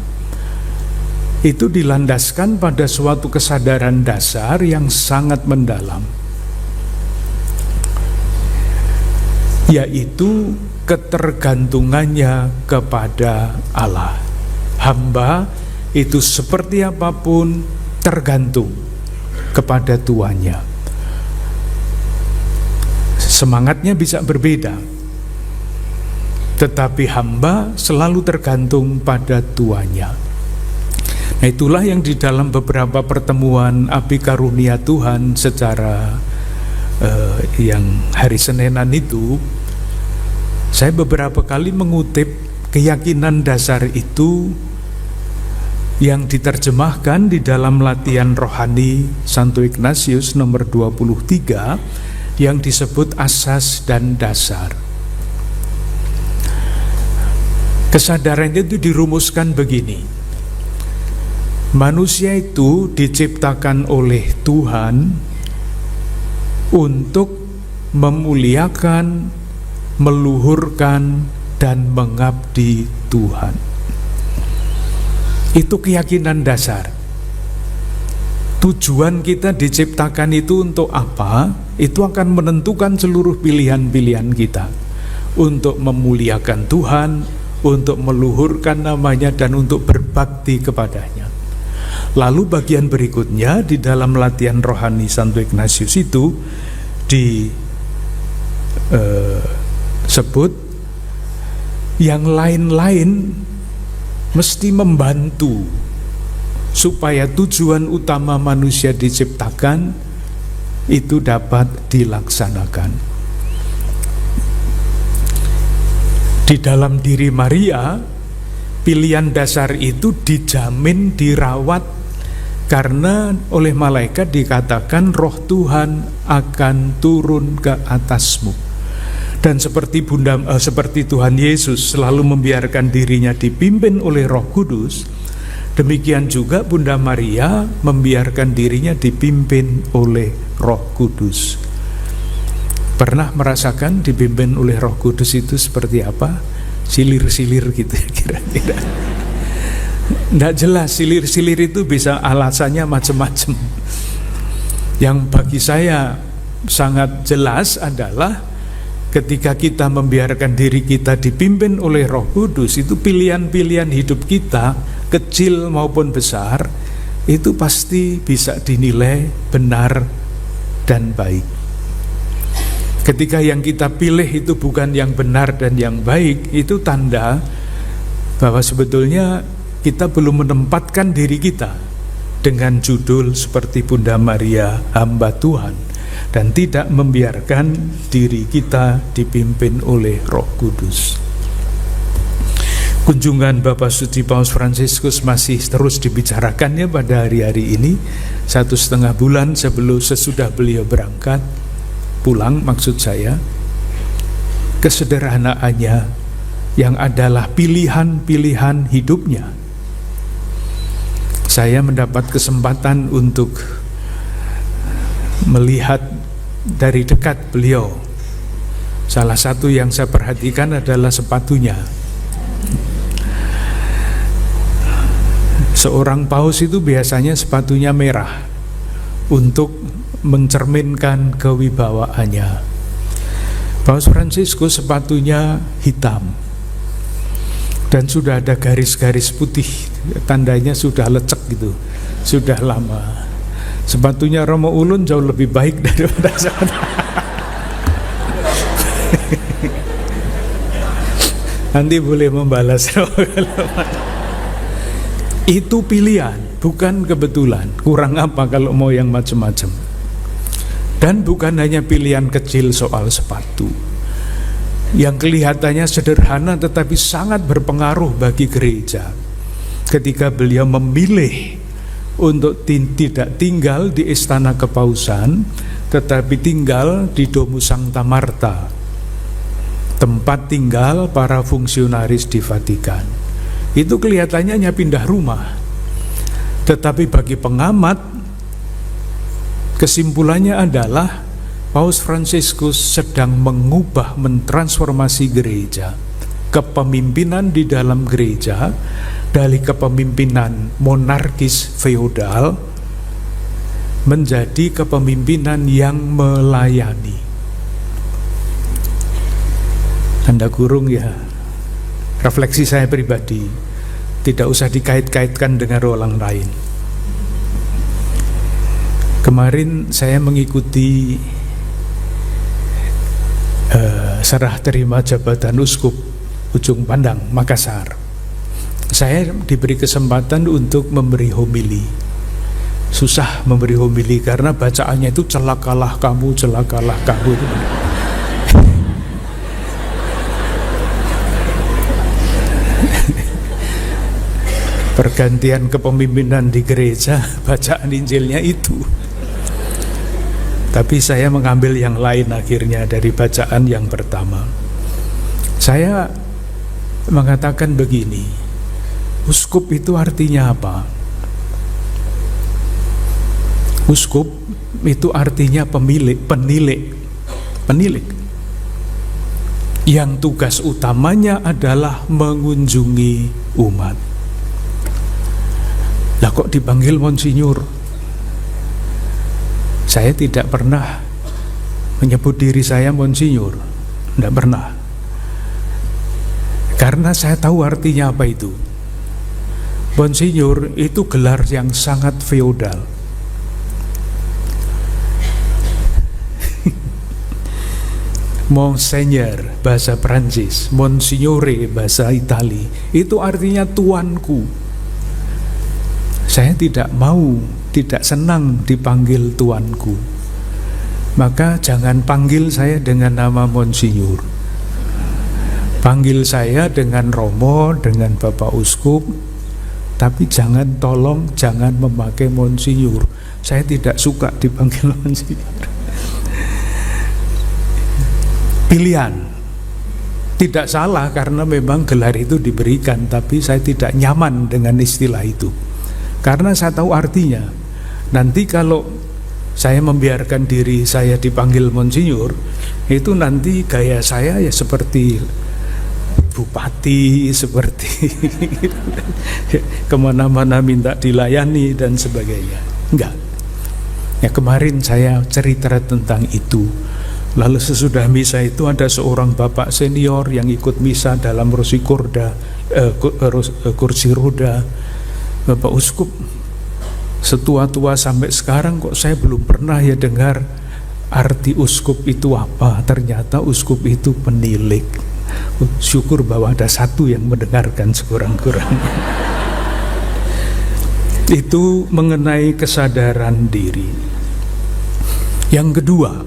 itu dilandaskan pada suatu kesadaran dasar yang sangat mendalam, yaitu ketergantungannya kepada Allah. Hamba itu seperti apapun tergantung kepada tuannya. Semangatnya bisa berbeda, tetapi hamba selalu tergantung pada tuannya. Nah, itulah yang di dalam beberapa pertemuan Abdi Karunia Tuhan secara yang hari Seninan itu, saya beberapa kali mengutip keyakinan dasar itu yang diterjemahkan di dalam latihan rohani Santo Ignatius nomor 23 yang disebut asas dan dasar. Kesadaran itu dirumuskan begini: manusia itu diciptakan oleh Tuhan untuk memuliakan, meluhurkan, dan mengabdi Tuhan. Itu keyakinan dasar. Tujuan kita diciptakan itu untuk apa? Itu akan menentukan seluruh pilihan-pilihan kita. Untuk memuliakan Tuhan, untuk meluhurkan namanya, dan untuk berbakti kepadanya. Lalu bagian berikutnya di dalam latihan rohani Santo Ignatius itu disebut yang lain-lain mesti membantu supaya tujuan utama manusia diciptakan itu dapat dilaksanakan. Di dalam diri Maria, pilihan dasar itu dijamin, dirawat, Karena oleh malaikat dikatakan roh Tuhan akan turun ke atasmu. Dan seperti seperti Tuhan Yesus selalu membiarkan dirinya dipimpin oleh Roh Kudus, demikian juga Bunda Maria membiarkan dirinya dipimpin oleh Roh Kudus. Pernah merasakan dipimpin oleh Roh Kudus itu seperti apa? Silir-silir gitu kira-kira. Nggak jelas, silir-silir itu bisa alasannya macam-macam. Yang bagi saya sangat jelas adalah ketika kita membiarkan diri kita dipimpin oleh Roh Kudus, itu pilihan-pilihan hidup kita, kecil maupun besar, itu pasti bisa dinilai benar dan baik. Ketika yang kita pilih itu bukan yang benar dan yang baik, itu tanda bahwa sebetulnya kita belum menempatkan diri kita dengan judul seperti Bunda Maria, hamba Tuhan, dan tidak membiarkan diri kita dipimpin oleh Roh Kudus. Kunjungan Bapak Suci Paus Fransiskus masih terus dibicarakannya pada hari-hari ini, 1,5 bulan sesudah beliau berangkat pulang, maksud saya. Kesederhanaannya yang adalah pilihan-pilihan hidupnya. Saya mendapat kesempatan untuk melihat dari dekat beliau. Salah satu yang saya perhatikan adalah sepatunya. Seorang paus itu biasanya sepatunya merah untuk mencerminkan kewibawaannya. Paus Fransiskus sepatunya hitam dan sudah ada garis-garis putih, tandanya sudah lecek gitu, sudah lama. Sepatunya Romo Ulun jauh lebih baik daripada sepatu. Nanti boleh membalas. Itu pilihan, bukan kebetulan. Kurang apa kalau mau yang macam-macam. Dan bukan hanya pilihan kecil soal sepatu yang kelihatannya sederhana tetapi sangat berpengaruh bagi gereja. Ketika beliau memilih untuk tidak tinggal di istana kepausan, tetapi tinggal di Domus Sancta Marta, tempat tinggal para fungsionaris di Vatikan. Itu kelihatannya hanya pindah rumah, tetapi bagi pengamat kesimpulannya adalah Paus Fransiskus sedang mengubah, mentransformasi gereja. Kepemimpinan di dalam gereja dari kepemimpinan monarkis feodal menjadi kepemimpinan yang melayani. Tanda kurung ya, refleksi saya pribadi, tidak usah dikait-kaitkan dengan orang lain. Kemarin saya mengikuti serah terima jabatan uskup Ujung Pandang, Makassar. Saya diberi kesempatan untuk memberi homili. Susah memberi homili karena bacaannya itu celakalah kamu, celakalah kamu. Pergantian kepemimpinan di gereja, bacaan Injilnya itu. Tapi saya mengambil yang lain akhirnya dari bacaan yang pertama. Saya mengatakan begini, uskup itu artinya apa? Uskup itu artinya penilik, yang tugas utamanya adalah mengunjungi umat. Lah kok dipanggil Monsinyur? Saya tidak pernah menyebut diri saya Monsinyur, tidak pernah. Karena saya tahu artinya apa itu. Monsinyur itu gelar yang sangat feodal. Monseigneur bahasa Prancis, Monsignore bahasa Itali, itu artinya tuanku. Saya tidak senang dipanggil tuanku. Maka jangan panggil saya dengan nama Monsinyur. Panggil saya dengan Romo, dengan Bapak Uskup, Tapi tolong jangan memakai Monsinyur. Saya tidak suka dipanggil Monsinyur. Pilihan. Tidak salah karena memang gelar itu diberikan, tapi saya tidak nyaman dengan istilah itu. Karena saya tahu artinya. Nanti kalau saya membiarkan diri saya dipanggil Monsinyur, itu nanti gaya saya ya seperti bupati, seperti kemana-mana minta dilayani dan sebagainya. Enggak. Ya kemarin saya cerita tentang itu. Lalu sesudah misa itu ada seorang bapak senior yang ikut misa dalam kursi roda. Bapak uskup, setua-tua sampai sekarang kok saya belum pernah ya dengar arti uskup itu apa. Ternyata uskup itu penilik. Syukur bahwa ada satu yang mendengarkan sekurang-kurangnya. Itu mengenai kesadaran diri. Yang kedua,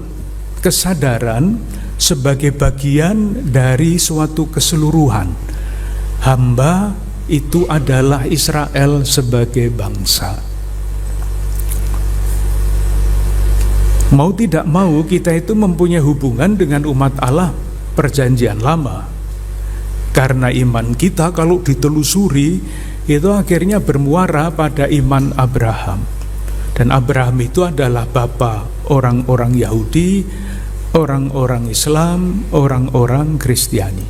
kesadaran sebagai bagian dari suatu keseluruhan. Hamba itu adalah Israel sebagai bangsa. Mau tidak mau kita itu mempunyai hubungan dengan umat Allah Perjanjian Lama. Karena iman kita kalau ditelusuri itu akhirnya bermuara pada iman Abraham. Dan Abraham itu adalah bapa orang-orang Yahudi, orang-orang Islam, orang-orang Kristiani.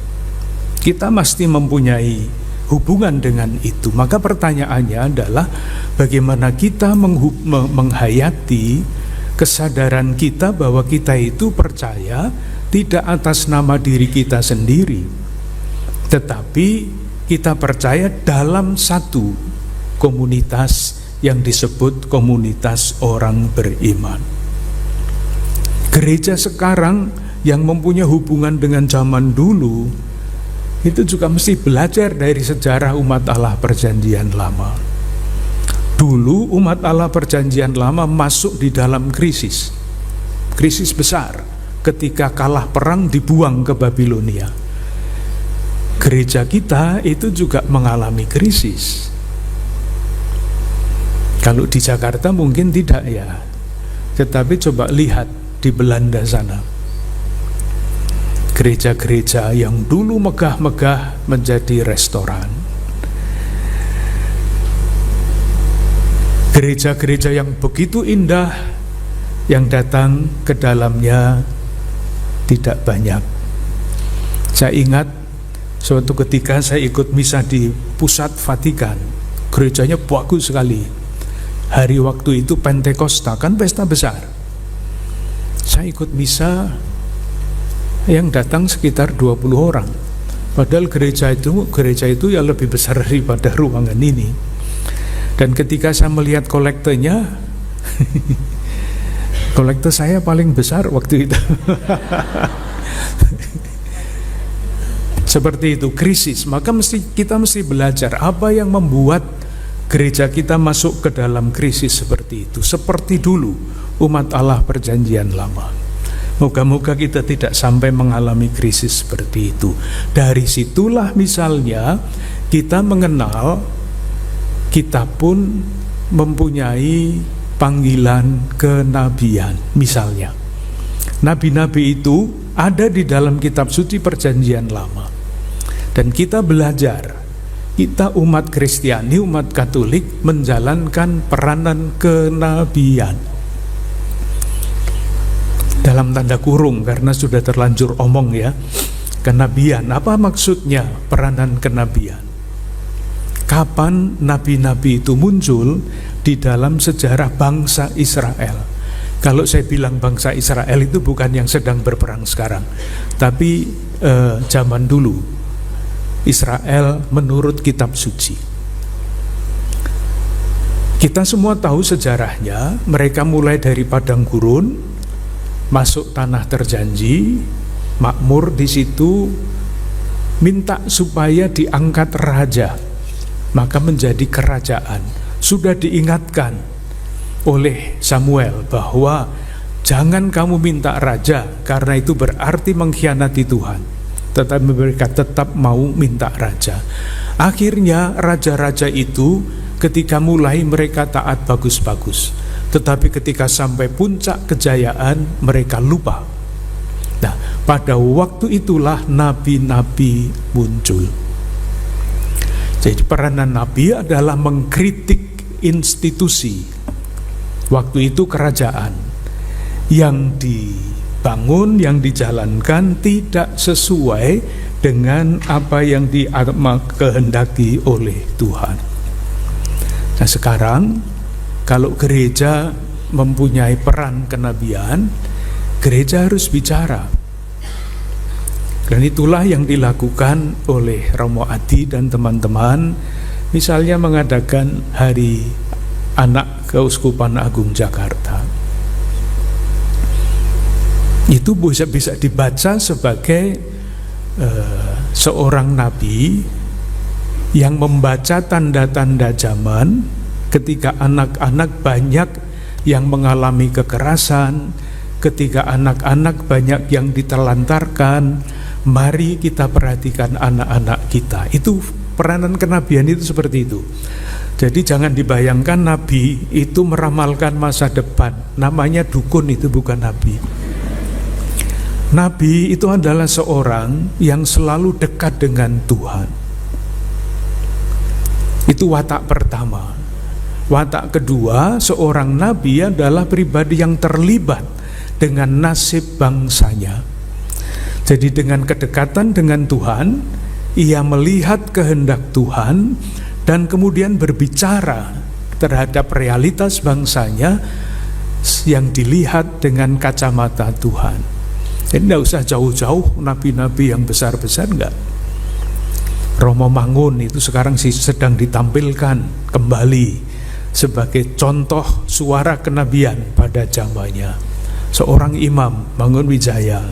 Kita mesti mempunyai hubungan dengan itu. Maka pertanyaannya adalah bagaimana kita menghayati kesadaran kita bahwa kita itu percaya tidak atas nama diri kita sendiri, tetapi kita percaya dalam satu komunitas yang disebut komunitas orang beriman. Gereja sekarang yang mempunyai hubungan dengan zaman dulu itu juga mesti belajar dari sejarah umat Allah Perjanjian Lama. Dulu umat Allah Perjanjian Lama masuk di dalam krisis besar. Ketika kalah perang dibuang ke Babilonia. Gereja kita itu juga mengalami krisis. Kalau di Jakarta mungkin tidak ya. Tetapi coba lihat di Belanda sana. Gereja-gereja yang dulu megah-megah menjadi restoran. Gereja-gereja yang begitu indah yang datang ke dalamnya tidak banyak. Saya ingat suatu ketika saya ikut misa di pusat Vatikan. Gerejanya bagus sekali. Hari waktu itu Pentakosta, kan pesta besar. Saya ikut misa yang datang sekitar 20 orang. Padahal gereja itu ya lebih besar daripada ruangan ini. Dan ketika saya melihat kolektenya kolektor saya paling besar waktu itu. Seperti itu, krisis. Maka kita mesti belajar apa yang membuat gereja kita masuk ke dalam krisis seperti itu. Seperti dulu umat Allah Perjanjian Lama. Moga-moga kita tidak sampai mengalami krisis seperti itu. Dari situlah misalnya kita mengenal kita pun mempunyai panggilan kenabian. Misalnya nabi-nabi itu ada di dalam kitab suci Perjanjian Lama, dan kita belajar, kita umat Kristiani, umat Katolik menjalankan peranan kenabian dalam tanda kurung karena sudah terlanjur omong ya. Kenabian, apa maksudnya peranan kenabian? Kapan nabi-nabi itu muncul di dalam sejarah bangsa Israel? Kalau saya bilang bangsa Israel itu bukan yang sedang berperang sekarang, tapi zaman dulu Israel menurut kitab suci. Kita semua tahu sejarahnya. Mereka mulai dari padang gurun, masuk tanah terjanji, makmur di situ, minta supaya diangkat raja, maka menjadi kerajaan. Sudah diingatkan oleh Samuel bahwa jangan kamu minta raja, karena itu berarti mengkhianati Tuhan. tetapi mereka tetap mau minta raja. Akhirnya raja-raja itu ketika mulai mereka taat bagus-bagus, tetapi ketika sampai puncak kejayaan mereka lupa. Nah, pada waktu itulah nabi-nabi muncul. Jadi peranan nabi adalah mengkritik institusi. Waktu itu kerajaan yang dibangun, yang dijalankan tidak sesuai dengan apa yang dikehendaki oleh Tuhan. Nah, sekarang kalau gereja mempunyai peran kenabian, gereja harus bicara. Dan itulah yang dilakukan oleh Romo Adi dan teman-teman, misalnya mengadakan Hari Anak Keuskupan Agung Jakarta. Itu bisa dibaca sebagai seorang nabi yang membaca tanda-tanda zaman ketika anak-anak banyak yang mengalami kekerasan, ketika anak-anak banyak yang ditelantarkan. Mari kita perhatikan anak-anak kita. Itu peranan kenabian itu seperti itu. Jadi jangan dibayangkan nabi itu meramalkan masa depan. Namanya dukun, itu bukan nabi. Nabi itu adalah seorang yang selalu dekat dengan Tuhan. Itu watak pertama. Watak kedua, seorang nabi adalah pribadi yang terlibat dengan nasib bangsanya. Jadi dengan kedekatan dengan Tuhan, ia melihat kehendak Tuhan dan kemudian berbicara terhadap realitas bangsanya yang dilihat dengan kacamata Tuhan. Jadi tidak usah jauh-jauh nabi-nabi yang besar-besar, enggak. Romo Mangun itu sekarang sedang ditampilkan kembali sebagai contoh suara kenabian pada zamannya. Seorang imam, Mangun Wijaya,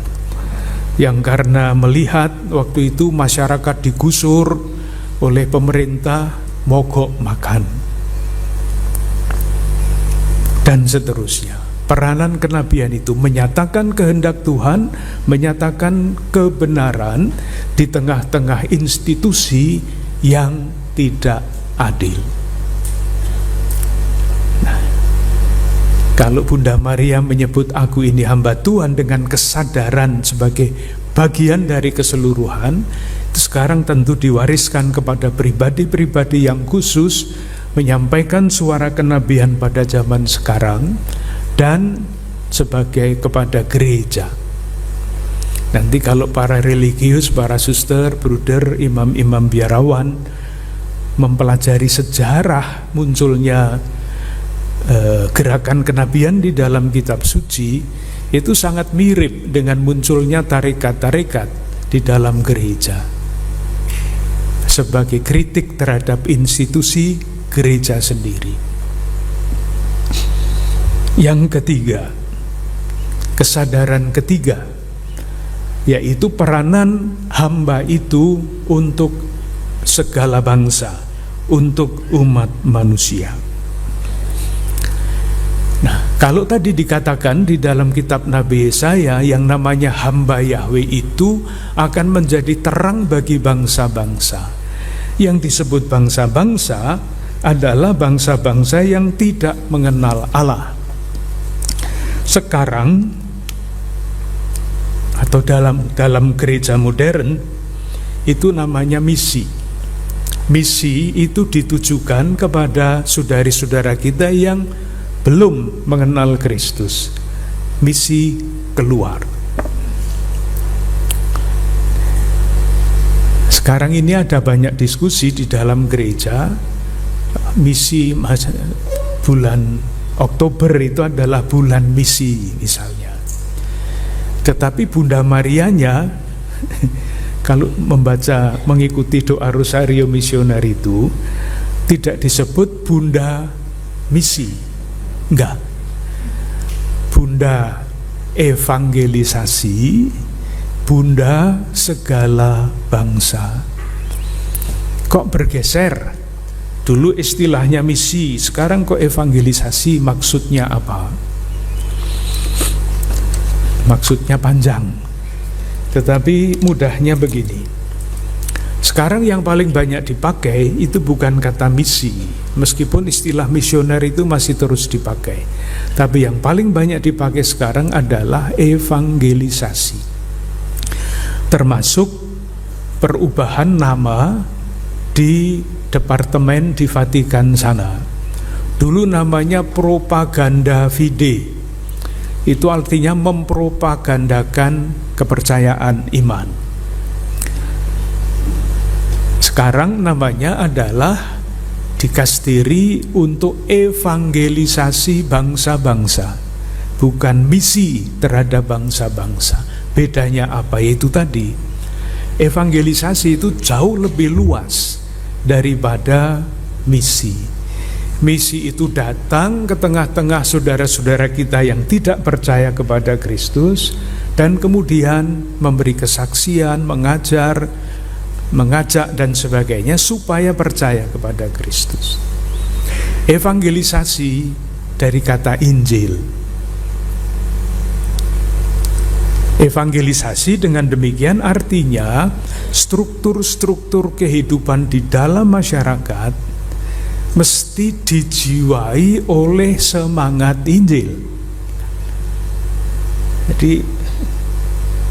yang karena melihat waktu itu masyarakat digusur oleh pemerintah, mogok makan, dan seterusnya. Peranan kenabian itu menyatakan kehendak Tuhan, menyatakan kebenaran di tengah-tengah institusi yang tidak adil. Nah, kalau Bunda Maria menyebut aku ini hamba Tuhan dengan kesadaran sebagai bagian dari keseluruhan, itu sekarang tentu diwariskan kepada pribadi-pribadi yang khusus menyampaikan suara kenabian pada zaman sekarang, dan sebagai kepada gereja. Nanti kalau para religius, para suster, bruder, imam-imam biarawan mempelajari sejarah munculnya gerakan kenabian di dalam kitab suci, itu sangat mirip dengan munculnya tarekat-tarekat di dalam gereja sebagai kritik terhadap institusi gereja sendiri. Yang ketiga, kesadaran ketiga, yaitu peranan hamba itu untuk segala bangsa, untuk umat manusia. Nah, kalau tadi dikatakan di dalam kitab Nabi Yesaya yang namanya hamba Yahweh itu akan menjadi terang bagi bangsa-bangsa. Yang disebut bangsa-bangsa adalah bangsa-bangsa yang tidak mengenal Allah. Sekarang atau dalam gereja modern itu namanya misi. Misi itu ditujukan kepada saudari-saudara kita yang belum mengenal Kristus. Misi keluar. Sekarang ini ada banyak diskusi di dalam gereja. Misi bulan Oktober itu adalah bulan misi misalnya. Tetapi Bunda Marianya kalau mengikuti doa Rosario Misioner itu tidak disebut Bunda misi. Enggak. Bunda evangelisasi, Bunda segala bangsa. Kok bergeser? Dulu istilahnya misi, sekarang kok evangelisasi, maksudnya apa? Maksudnya panjang. Tetapi mudahnya begini. Sekarang yang paling banyak dipakai itu bukan kata misi, meskipun istilah misioner itu masih terus dipakai. Tapi yang paling banyak dipakai sekarang adalah evangelisasi. Termasuk perubahan nama di departemen di Vatikan sana. Dulu namanya propaganda fide. Itu artinya mempropagandakan kepercayaan iman. Sekarang namanya adalah dikasteri untuk evangelisasi bangsa-bangsa, bukan misi terhadap bangsa-bangsa. Bedanya apa? Yaitu tadi, evangelisasi itu jauh lebih luas daripada misi. Misi itu datang ke tengah-tengah saudara-saudara kita yang tidak percaya kepada Kristus, dan kemudian memberi kesaksian, mengajar, mengajak dan sebagainya supaya percaya kepada Kristus. Evangelisasi dari kata Injil. Evangelisasi dengan demikian artinya struktur-struktur kehidupan di dalam masyarakat mesti dijiwai oleh semangat Injil. Jadi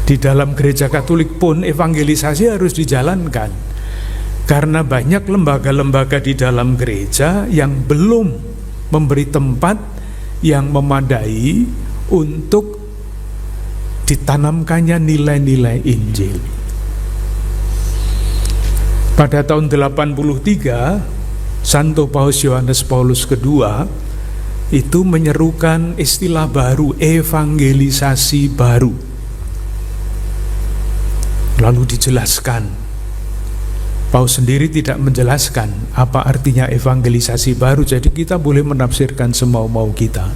di dalam gereja Katolik pun evangelisasi harus dijalankan, karena banyak lembaga-lembaga di dalam gereja yang belum memberi tempat yang memadai untuk ditanamkannya nilai-nilai Injil. Pada tahun 83, Santo Paus Yohanes Paulus II itu menyerukan istilah baru, evangelisasi baru. Lalu dijelaskan. Paus sendiri tidak menjelaskan apa artinya evangelisasi baru, jadi kita boleh menafsirkan semau-mau kita.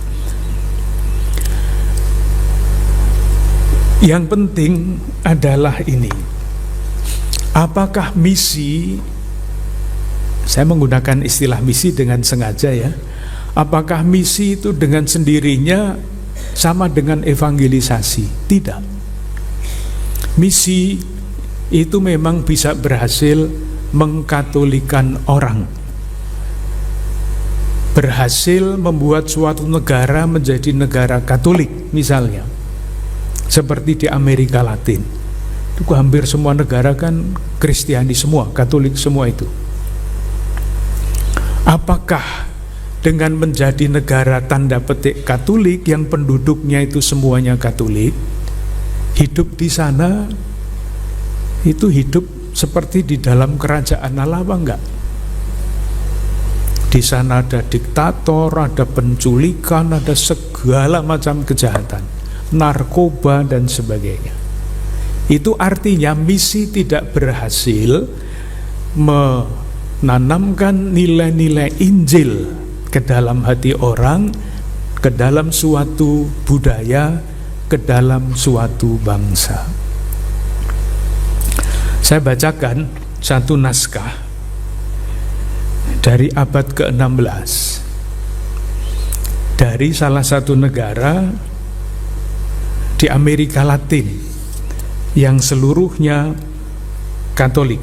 Yang penting adalah ini, apakah misi, saya menggunakan istilah misi dengan sengaja ya, apakah misi itu dengan sendirinya sama dengan evangelisasi? Tidak. Misi itu memang bisa berhasil mengkatolikan orang, berhasil membuat suatu negara menjadi negara Katolik misalnya, seperti di Amerika Latin. Itu hampir semua negara kan Kristiani semua, Katolik semua itu. Apakah dengan menjadi negara tanda petik Katolik yang penduduknya itu semuanya Katolik, hidup di sana itu hidup seperti di dalam kerajaan Allah apa enggak? Di sana ada diktator, ada penculikan, ada segala macam kejahatan, narkoba dan sebagainya. Itu artinya misi tidak berhasil menanamkan nilai-nilai Injil ke dalam hati orang, ke dalam suatu budaya, ke dalam suatu bangsa. Saya bacakan satu naskah dari abad ke-16 dari salah satu negara di Amerika Latin yang seluruhnya Katolik.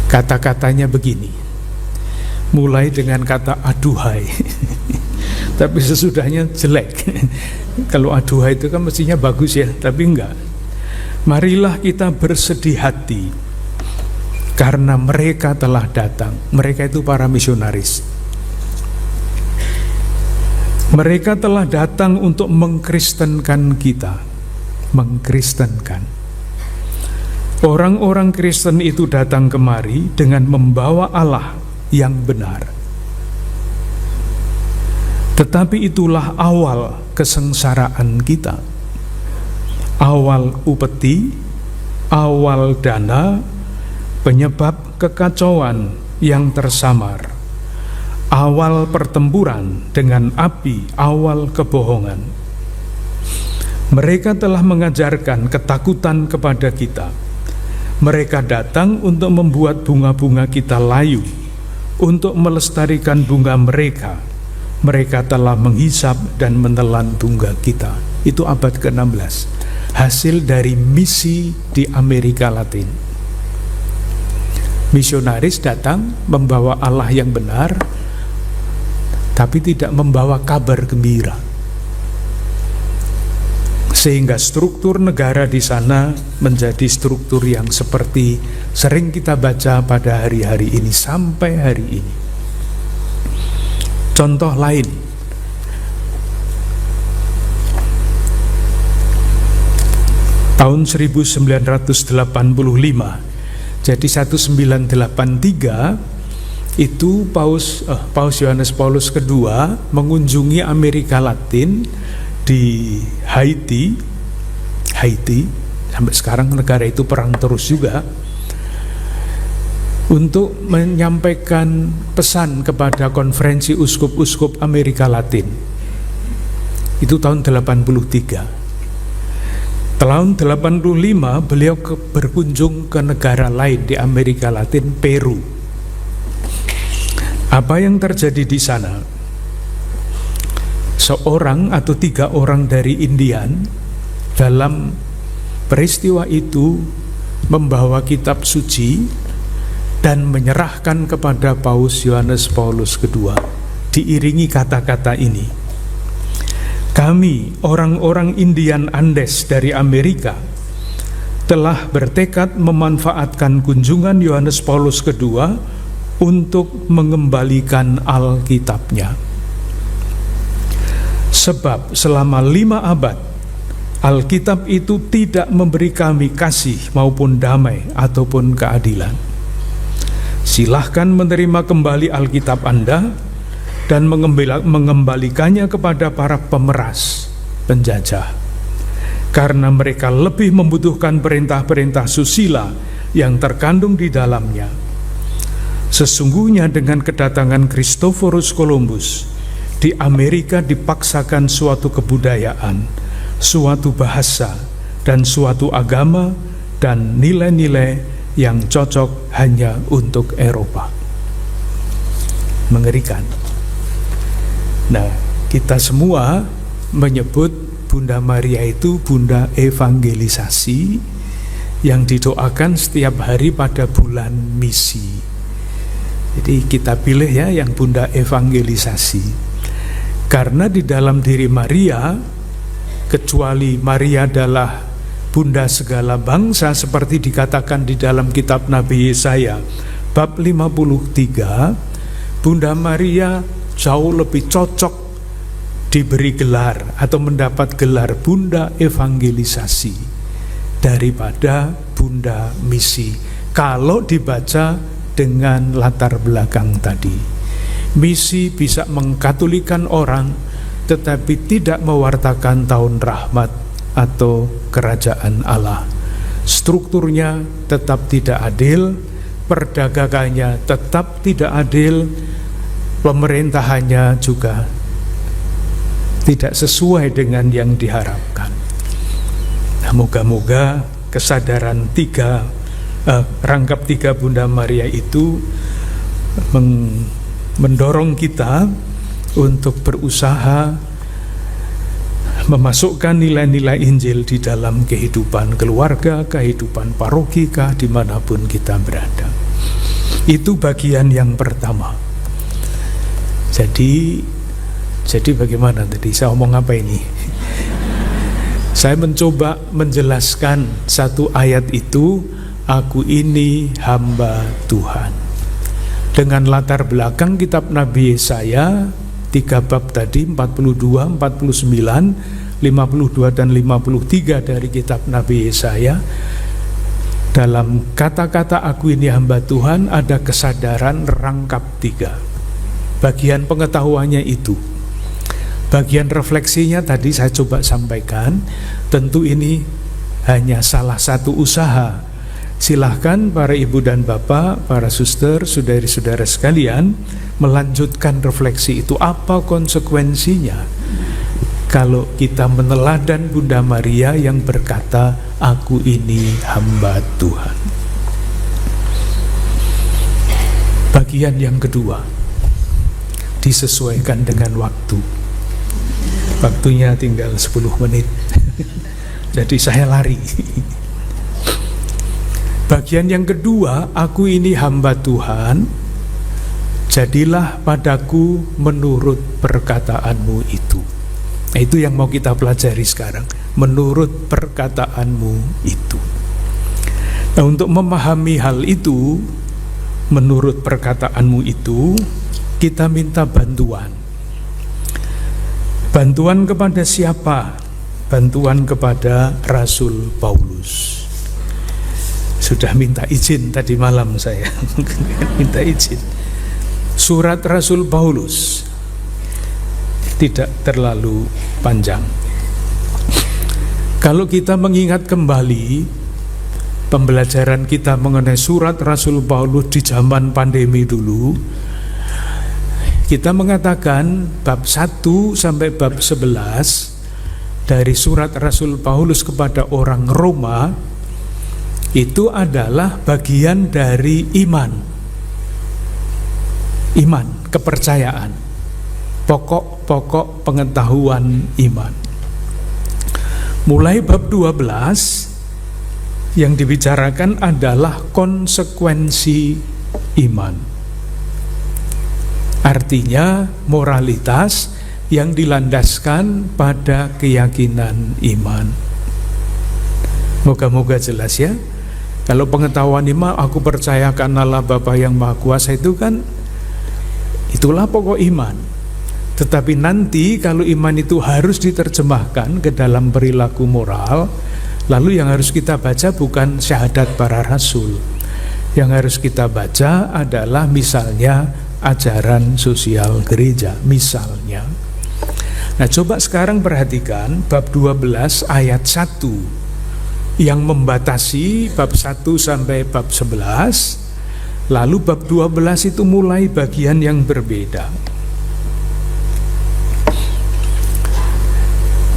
Kata-katanya begini, mulai dengan kata aduhai tapi sesudahnya jelek. Kalau aduhai itu kan mestinya bagus ya, tapi enggak. Marilah kita bersedih hati karena mereka telah datang. Mereka itu para misionaris. Mereka telah datang untuk mengkristenkan kita. Mengkristenkan. Orang-orang Kristen itu datang kemari dengan membawa Allah yang benar. Tetapi itulah awal kesengsaraan kita, awal upeti, awal dana, penyebab kekacauan yang tersamar, awal pertempuran dengan api, awal kebohongan. Mereka telah mengajarkan ketakutan kepada kita. Mereka datang untuk membuat bunga-bunga kita layu, untuk melestarikan bunga mereka. Mereka telah menghisap dan menelan bunga kita. Itu abad ke-16. Hasil dari misi di Amerika Latin. Misionaris datang membawa Allah yang benar, tapi tidak membawa kabar gembira. Sehingga struktur negara di sana menjadi struktur yang seperti sering kita baca pada hari-hari ini sampai hari ini. Contoh lain, tahun 1985, jadi 1983 itu Paus Yohanes Paulus II mengunjungi Amerika Latin di Haiti. Sampai sekarang negara itu perang terus juga, untuk menyampaikan pesan kepada konferensi uskup-uskup Amerika Latin. Itu tahun 83. Tahun 85 beliau berkunjung ke negara lain di Amerika Latin, Peru. Apa yang terjadi di sana? Seorang atau 3 orang dari Indian dalam peristiwa itu membawa kitab suci dan menyerahkan kepada Paus Yohanes Paulus II, diiringi kata-kata ini: kami, orang-orang Indian Andes dari Amerika, telah bertekad memanfaatkan kunjungan Yohanes Paulus II untuk mengembalikan Alkitabnya. Sebab selama 5 abad, Alkitab itu tidak memberi kami kasih maupun damai ataupun keadilan. Silahkan menerima kembali Alkitab Anda dan mengembalikannya kepada para pemeras, penjajah, karena mereka lebih membutuhkan perintah-perintah susila yang terkandung di dalamnya. Sesungguhnya dengan kedatangan Christophorus Columbus, di Amerika dipaksakan suatu kebudayaan, suatu bahasa, dan suatu agama dan nilai-nilai yang cocok hanya untuk Eropa. Mengerikan. Nah, kita semua menyebut Bunda Maria itu Bunda Evangelisasi yang didoakan setiap hari pada bulan misi. Jadi kita pilih ya yang Bunda Evangelisasi. Karena di dalam diri Maria, kecuali Maria adalah Bunda segala bangsa seperti dikatakan di dalam kitab Nabi Yesaya bab 53, Bunda Maria jauh lebih cocok diberi gelar atau mendapat gelar Bunda Evangelisasi daripada Bunda Misi, kalau dibaca dengan latar belakang tadi. Misi bisa mengkatolikan orang tetapi tidak mewartakan tahun rahmat atau kerajaan Allah. Strukturnya tetap tidak adil, perdagangannya tetap tidak adil, pemerintahannya juga tidak sesuai dengan yang diharapkan. Nah, moga-moga kesadaran rangkap 3 Bunda Maria itu mendorong kita untuk berusaha memasukkan nilai-nilai Injil di dalam kehidupan keluarga, kehidupan paroki, dimanapun kita berada. Itu bagian yang pertama. Jadi bagaimana tadi? Saya ngomong apa ini? Saya mencoba menjelaskan satu ayat itu, aku ini hamba Tuhan, dengan latar belakang kitab Nabi Yesaya 3 bab tadi, 42, 49, 52 dan 53 dari kitab Nabi Yesaya. Dalam kata-kata aku ini hamba Tuhan ada kesadaran rangkap 3. Bagian pengetahuannya itu, bagian refleksinya tadi saya coba sampaikan. Tentu ini hanya salah satu usaha. Silahkan para ibu dan bapak, para suster, saudari-saudara sekalian melanjutkan refleksi itu. Apa konsekuensinya kalau kita meneladan Bunda Maria yang berkata, aku ini hamba Tuhan? Bagian yang kedua, disesuaikan dengan waktu. Waktunya tinggal 10 menit. Jadi saya lari. Bagian yang kedua, aku ini hamba Tuhan, jadilah padaku menurut perkataanmu itu. Nah, itu yang mau kita pelajari sekarang, menurut perkataanmu itu. Nah, untuk memahami hal itu, menurut perkataanmu itu, kita minta bantuan. Bantuan kepada siapa? Bantuan kepada Rasul Paulus. Sudah minta izin tadi malam saya. Minta izin. Surat Rasul Paulus tidak terlalu panjang. Kalau kita mengingat kembali pembelajaran kita mengenai surat Rasul Paulus di zaman pandemi dulu, kita mengatakan bab 1 sampai bab 11 dari surat Rasul Paulus kepada orang Roma itu adalah bagian dari iman, kepercayaan, pokok-pokok pengetahuan iman. Mulai bab 12 yang dibicarakan adalah konsekuensi iman. Artinya moralitas yang dilandaskan pada keyakinan iman. Moga-moga jelas ya. Kalau pengetahuan iman, aku percayakan Allah Bapa yang Maha Kuasa, itu kan itulah pokok iman. Tetapi nanti kalau iman itu harus diterjemahkan ke dalam perilaku moral, lalu yang harus kita baca bukan syahadat para rasul. Yang harus kita baca adalah misalnya ajaran sosial gereja, misalnya. Nah, coba sekarang perhatikan bab 12 ayat 1 yang membatasi bab 1 sampai bab 11. Lalu bab 12 itu mulai bagian yang berbeda.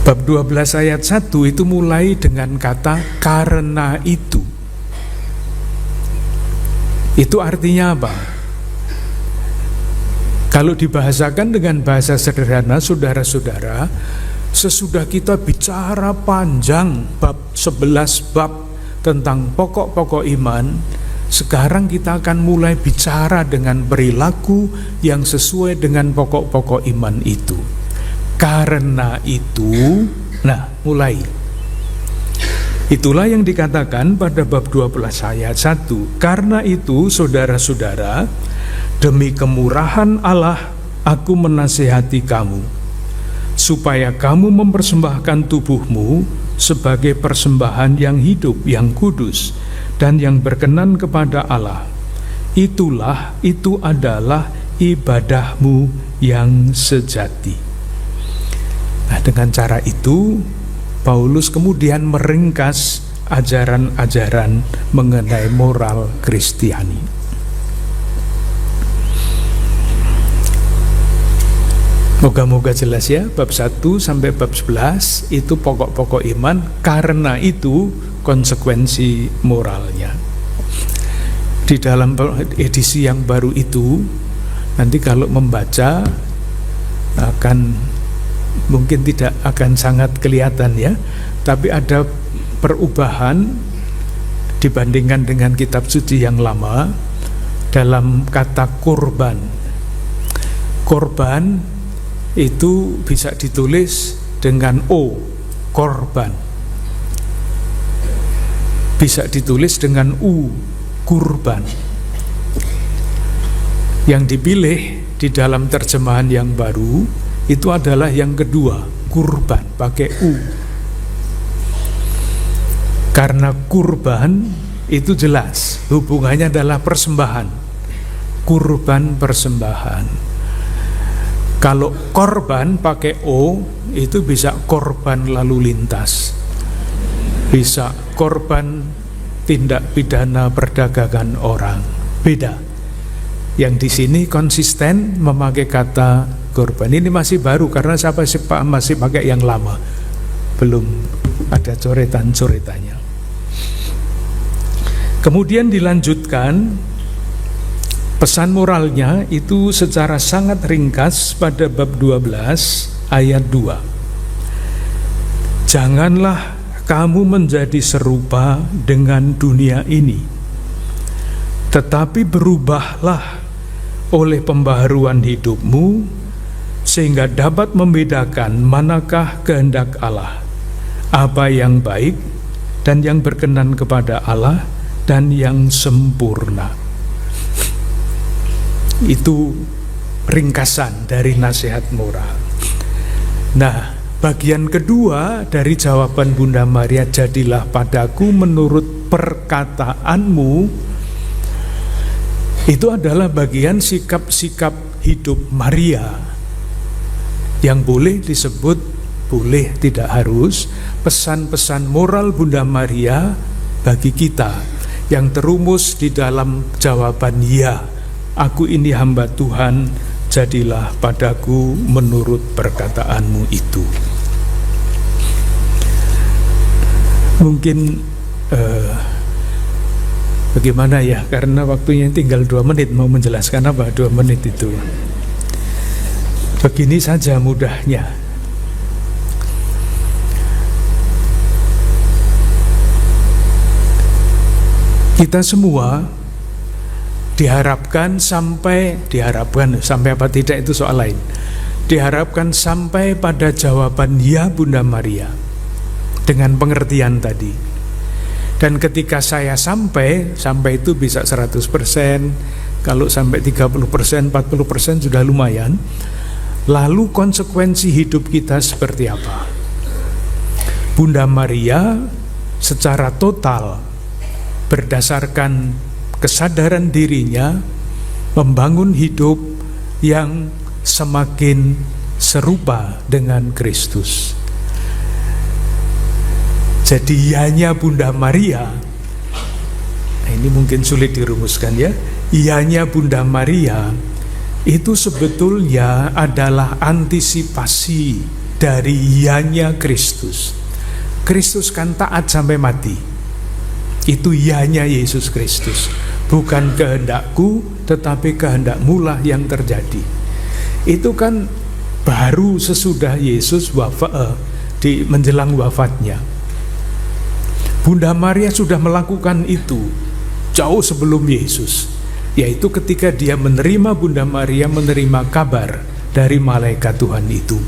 Bab 12 ayat 1 itu mulai dengan kata karena itu. Itu artinya apa? Kalau dibahasakan dengan bahasa sederhana, saudara-saudara, sesudah kita bicara panjang bab 11 bab tentang pokok-pokok iman, sekarang kita akan mulai bicara dengan perilaku yang sesuai dengan pokok-pokok iman itu. Karena itu, nah mulai. Itulah yang dikatakan pada bab 12 ayat 1. Karena itu, saudara-saudara, demi kemurahan Allah, aku menasihati kamu, supaya kamu mempersembahkan tubuhmu sebagai persembahan yang hidup, yang kudus, dan yang berkenan kepada Allah. Itu adalah ibadahmu yang sejati. Nah, dengan cara itu, Paulus kemudian meringkas ajaran-ajaran mengenai moral Kristiani. Moga-moga jelas ya, bab 1 sampai bab 11 itu pokok-pokok iman, karena itu konsekuensi moralnya. Di dalam edisi yang baru itu, nanti kalau membaca mungkin tidak akan sangat kelihatan ya, tapi ada perubahan dibandingkan dengan kitab suci yang lama dalam kata korban. Korban itu bisa ditulis dengan O, korban. Bisa ditulis dengan U, kurban. Yang dipilih di dalam terjemahan yang baru itu adalah yang kedua, kurban, pakai U. Karena kurban itu jelas hubungannya adalah persembahan. Kurban persembahan. Kalau korban pakai O itu bisa korban lalu lintas, bisa korban tindak pidana perdagangan orang, beda. Yang di sini konsisten memakai kata korban. Ini masih baru karena siapa masih pakai yang lama, belum ada coretan-coretannya. Kemudian dilanjutkan pesan moralnya itu secara sangat ringkas pada bab 12 ayat 2. Janganlah kamu menjadi serupa dengan dunia ini, tetapi berubahlah oleh pembaharuan hidupmu, sehingga dapat membedakan manakah kehendak Allah, apa yang baik dan yang berkenan kepada Allah dan yang sempurna. Itu ringkasan dari nasihat moral. Nah, bagian kedua dari jawaban Bunda Maria, jadilah padaku menurut perkataanmu, itu adalah bagian sikap-sikap hidup Maria yang boleh disebut, boleh tidak harus, pesan-pesan moral Bunda Maria bagi kita yang terumus di dalam jawaban ya, aku ini hamba Tuhan, jadilah padaku menurut perkataanmu itu. Mungkin bagaimana ya, karena waktunya tinggal 2 menit, mau menjelaskan apa 2 menit itu. Begini saja mudahnya. Kita semua diharapkan sampai apa tidak itu soal lain. Diharapkan sampai pada jawaban ya Bunda Maria dengan pengertian tadi. Dan ketika saya sampai itu bisa 100%, kalau sampai 30%, 40% sudah lumayan. Lalu konsekuensi hidup kita seperti apa? Bunda Maria secara total berdasarkan kesadaran dirinya membangun hidup yang semakin serupa dengan Kristus. Jadi ianya Bunda Maria, ini mungkin sulit dirumuskan ya, ianya Bunda Maria itu sebetulnya adalah antisipasi dari ianya Kristus. Kristus kan taat sampai mati. Itu ianya Yesus Kristus. Bukan kehendakku, tetapi kehendakmu lah yang terjadi. Itu kan baru sesudah Yesus di menjelang wafatnya. Bunda Maria sudah melakukan itu jauh sebelum Yesus, yaitu ketika dia menerima, Bunda Maria menerima kabar dari malaikat Tuhan itu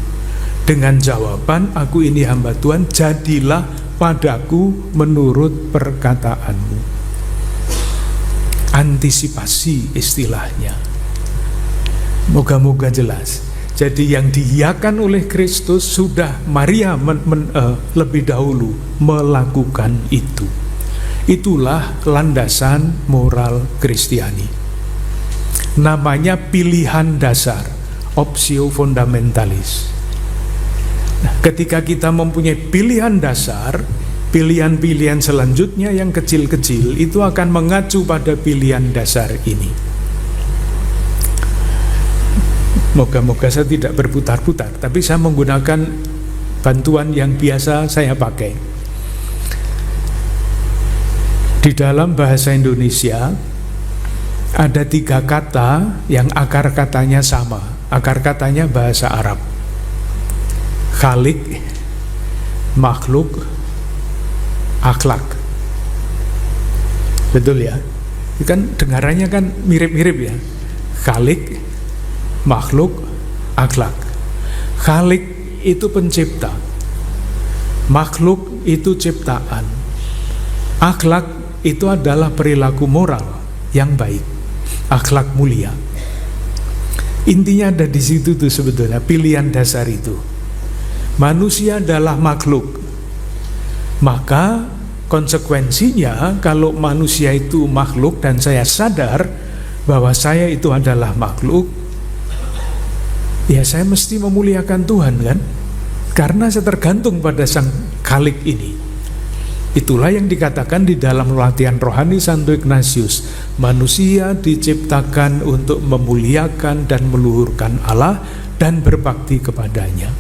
dengan jawaban, aku ini hamba Tuhan, jadilah padaku menurut perkataanmu. Antisipasi istilahnya. Moga-moga jelas. Jadi yang diiyakan oleh Kristus sudah Maria lebih dahulu melakukan itu. Itulah landasan moral Kristiani. Namanya pilihan dasar, optio fundamentalis. Nah, ketika kita mempunyai pilihan dasar, pilihan-pilihan selanjutnya yang kecil-kecil itu akan mengacu pada pilihan dasar ini. Moga-moga saya tidak berputar-putar, tapi saya menggunakan bantuan yang biasa saya pakai. Di dalam bahasa Indonesia ada 3 kata yang akar katanya sama. Akar katanya bahasa Arab. Khalik, makhluk, akhlak. Betul ya? Itu kan dengarannya kan mirip-mirip ya. Khalik, makhluk, akhlak. Khalik itu pencipta, makhluk itu ciptaan, akhlak itu adalah perilaku moral yang baik, akhlak mulia. Intinya ada di situ tuh sebetulnya pilihan dasar itu. Manusia adalah makhluk, maka konsekuensinya kalau manusia itu makhluk dan saya sadar bahwa saya itu adalah makhluk, ya saya mesti memuliakan Tuhan kan, karena saya tergantung pada Sang Khalik ini. Itulah yang dikatakan di dalam latihan rohani Santo Ignatius, manusia diciptakan untuk memuliakan dan meluhurkan Allah dan berbakti kepadanya.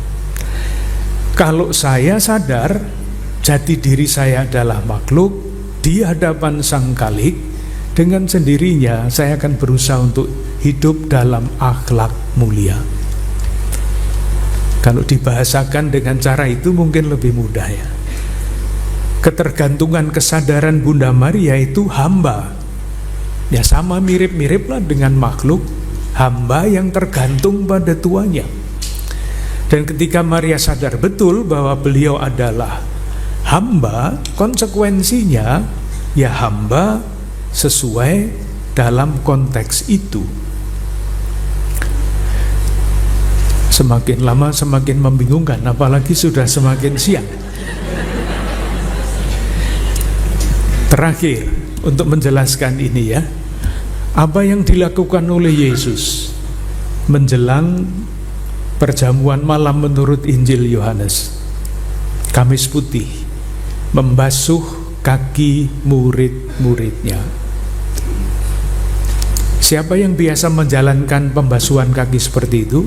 Kalau saya sadar jati diri saya adalah makhluk di hadapan Sang Khalik, dengan sendirinya saya akan berusaha untuk hidup dalam akhlak mulia. Kalau dibahasakan dengan cara itu mungkin lebih mudah ya. Ketergantungan kesadaran Bunda Maria itu hamba. Ya sama mirip-mirip lah dengan makhluk hamba yang tergantung pada tuannya. Dan ketika Maria sadar betul bahwa beliau adalah hamba, konsekuensinya ya hamba sesuai dalam konteks itu. Semakin lama semakin membingungkan, apalagi sudah semakin siang. Terakhir, untuk menjelaskan ini ya, apa yang dilakukan oleh Yesus menjelang perjamuan malam menurut Injil Yohanes, Kamis Putih, membasuh kaki murid-muridnya. Siapa yang biasa menjalankan pembasuhan kaki seperti itu?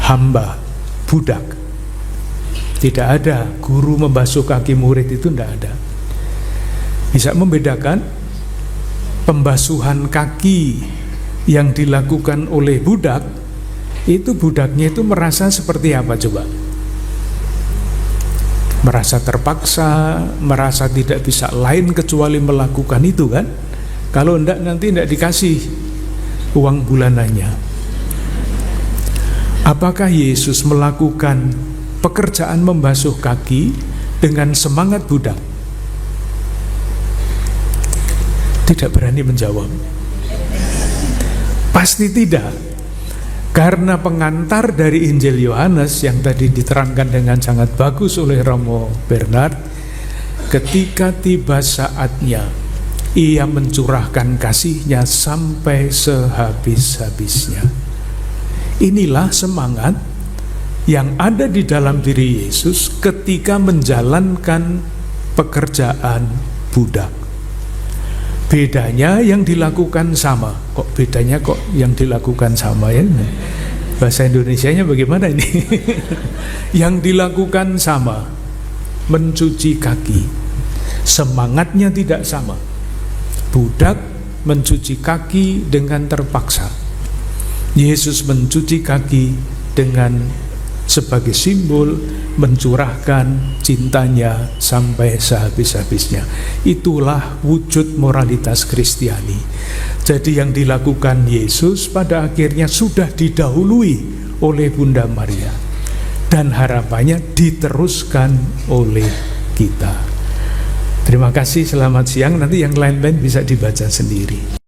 Hamba, budak. Tidak ada guru membasuh kaki murid, itu tidak ada. Bisa membedakan pembasuhan kaki yang dilakukan oleh budak, itu budaknya itu merasa seperti apa coba? Merasa terpaksa, merasa tidak bisa lain kecuali melakukan itu kan? Kalau enggak nanti enggak dikasih uang bulanannya. Apakah Yesus melakukan pekerjaan membasuh kaki dengan semangat budak? Tidak berani menjawab. Pasti tidak. Karena pengantar dari Injil Yohanes yang tadi diterangkan dengan sangat bagus oleh Romo Bernard, ketika tiba saatnya ia mencurahkan kasihnya sampai sehabis-habisnya. Inilah semangat yang ada di dalam diri Yesus ketika menjalankan pekerjaan budak. Bedanya yang dilakukan sama. Kok bedanya kok yang dilakukan sama ya? Bahasa Indonesianya bagaimana ini? Yang dilakukan sama, mencuci kaki. Semangatnya tidak sama. Budak mencuci kaki dengan terpaksa. Yesus mencuci kaki dengan sebagai simbol mencurahkan cintanya sampai sehabis-habisnya. Itulah wujud moralitas Kristiani. Jadi yang dilakukan Yesus pada akhirnya sudah didahului oleh Bunda Maria, dan harapannya diteruskan oleh kita. Terima kasih, selamat siang. Nanti yang lain-lain bisa dibaca sendiri.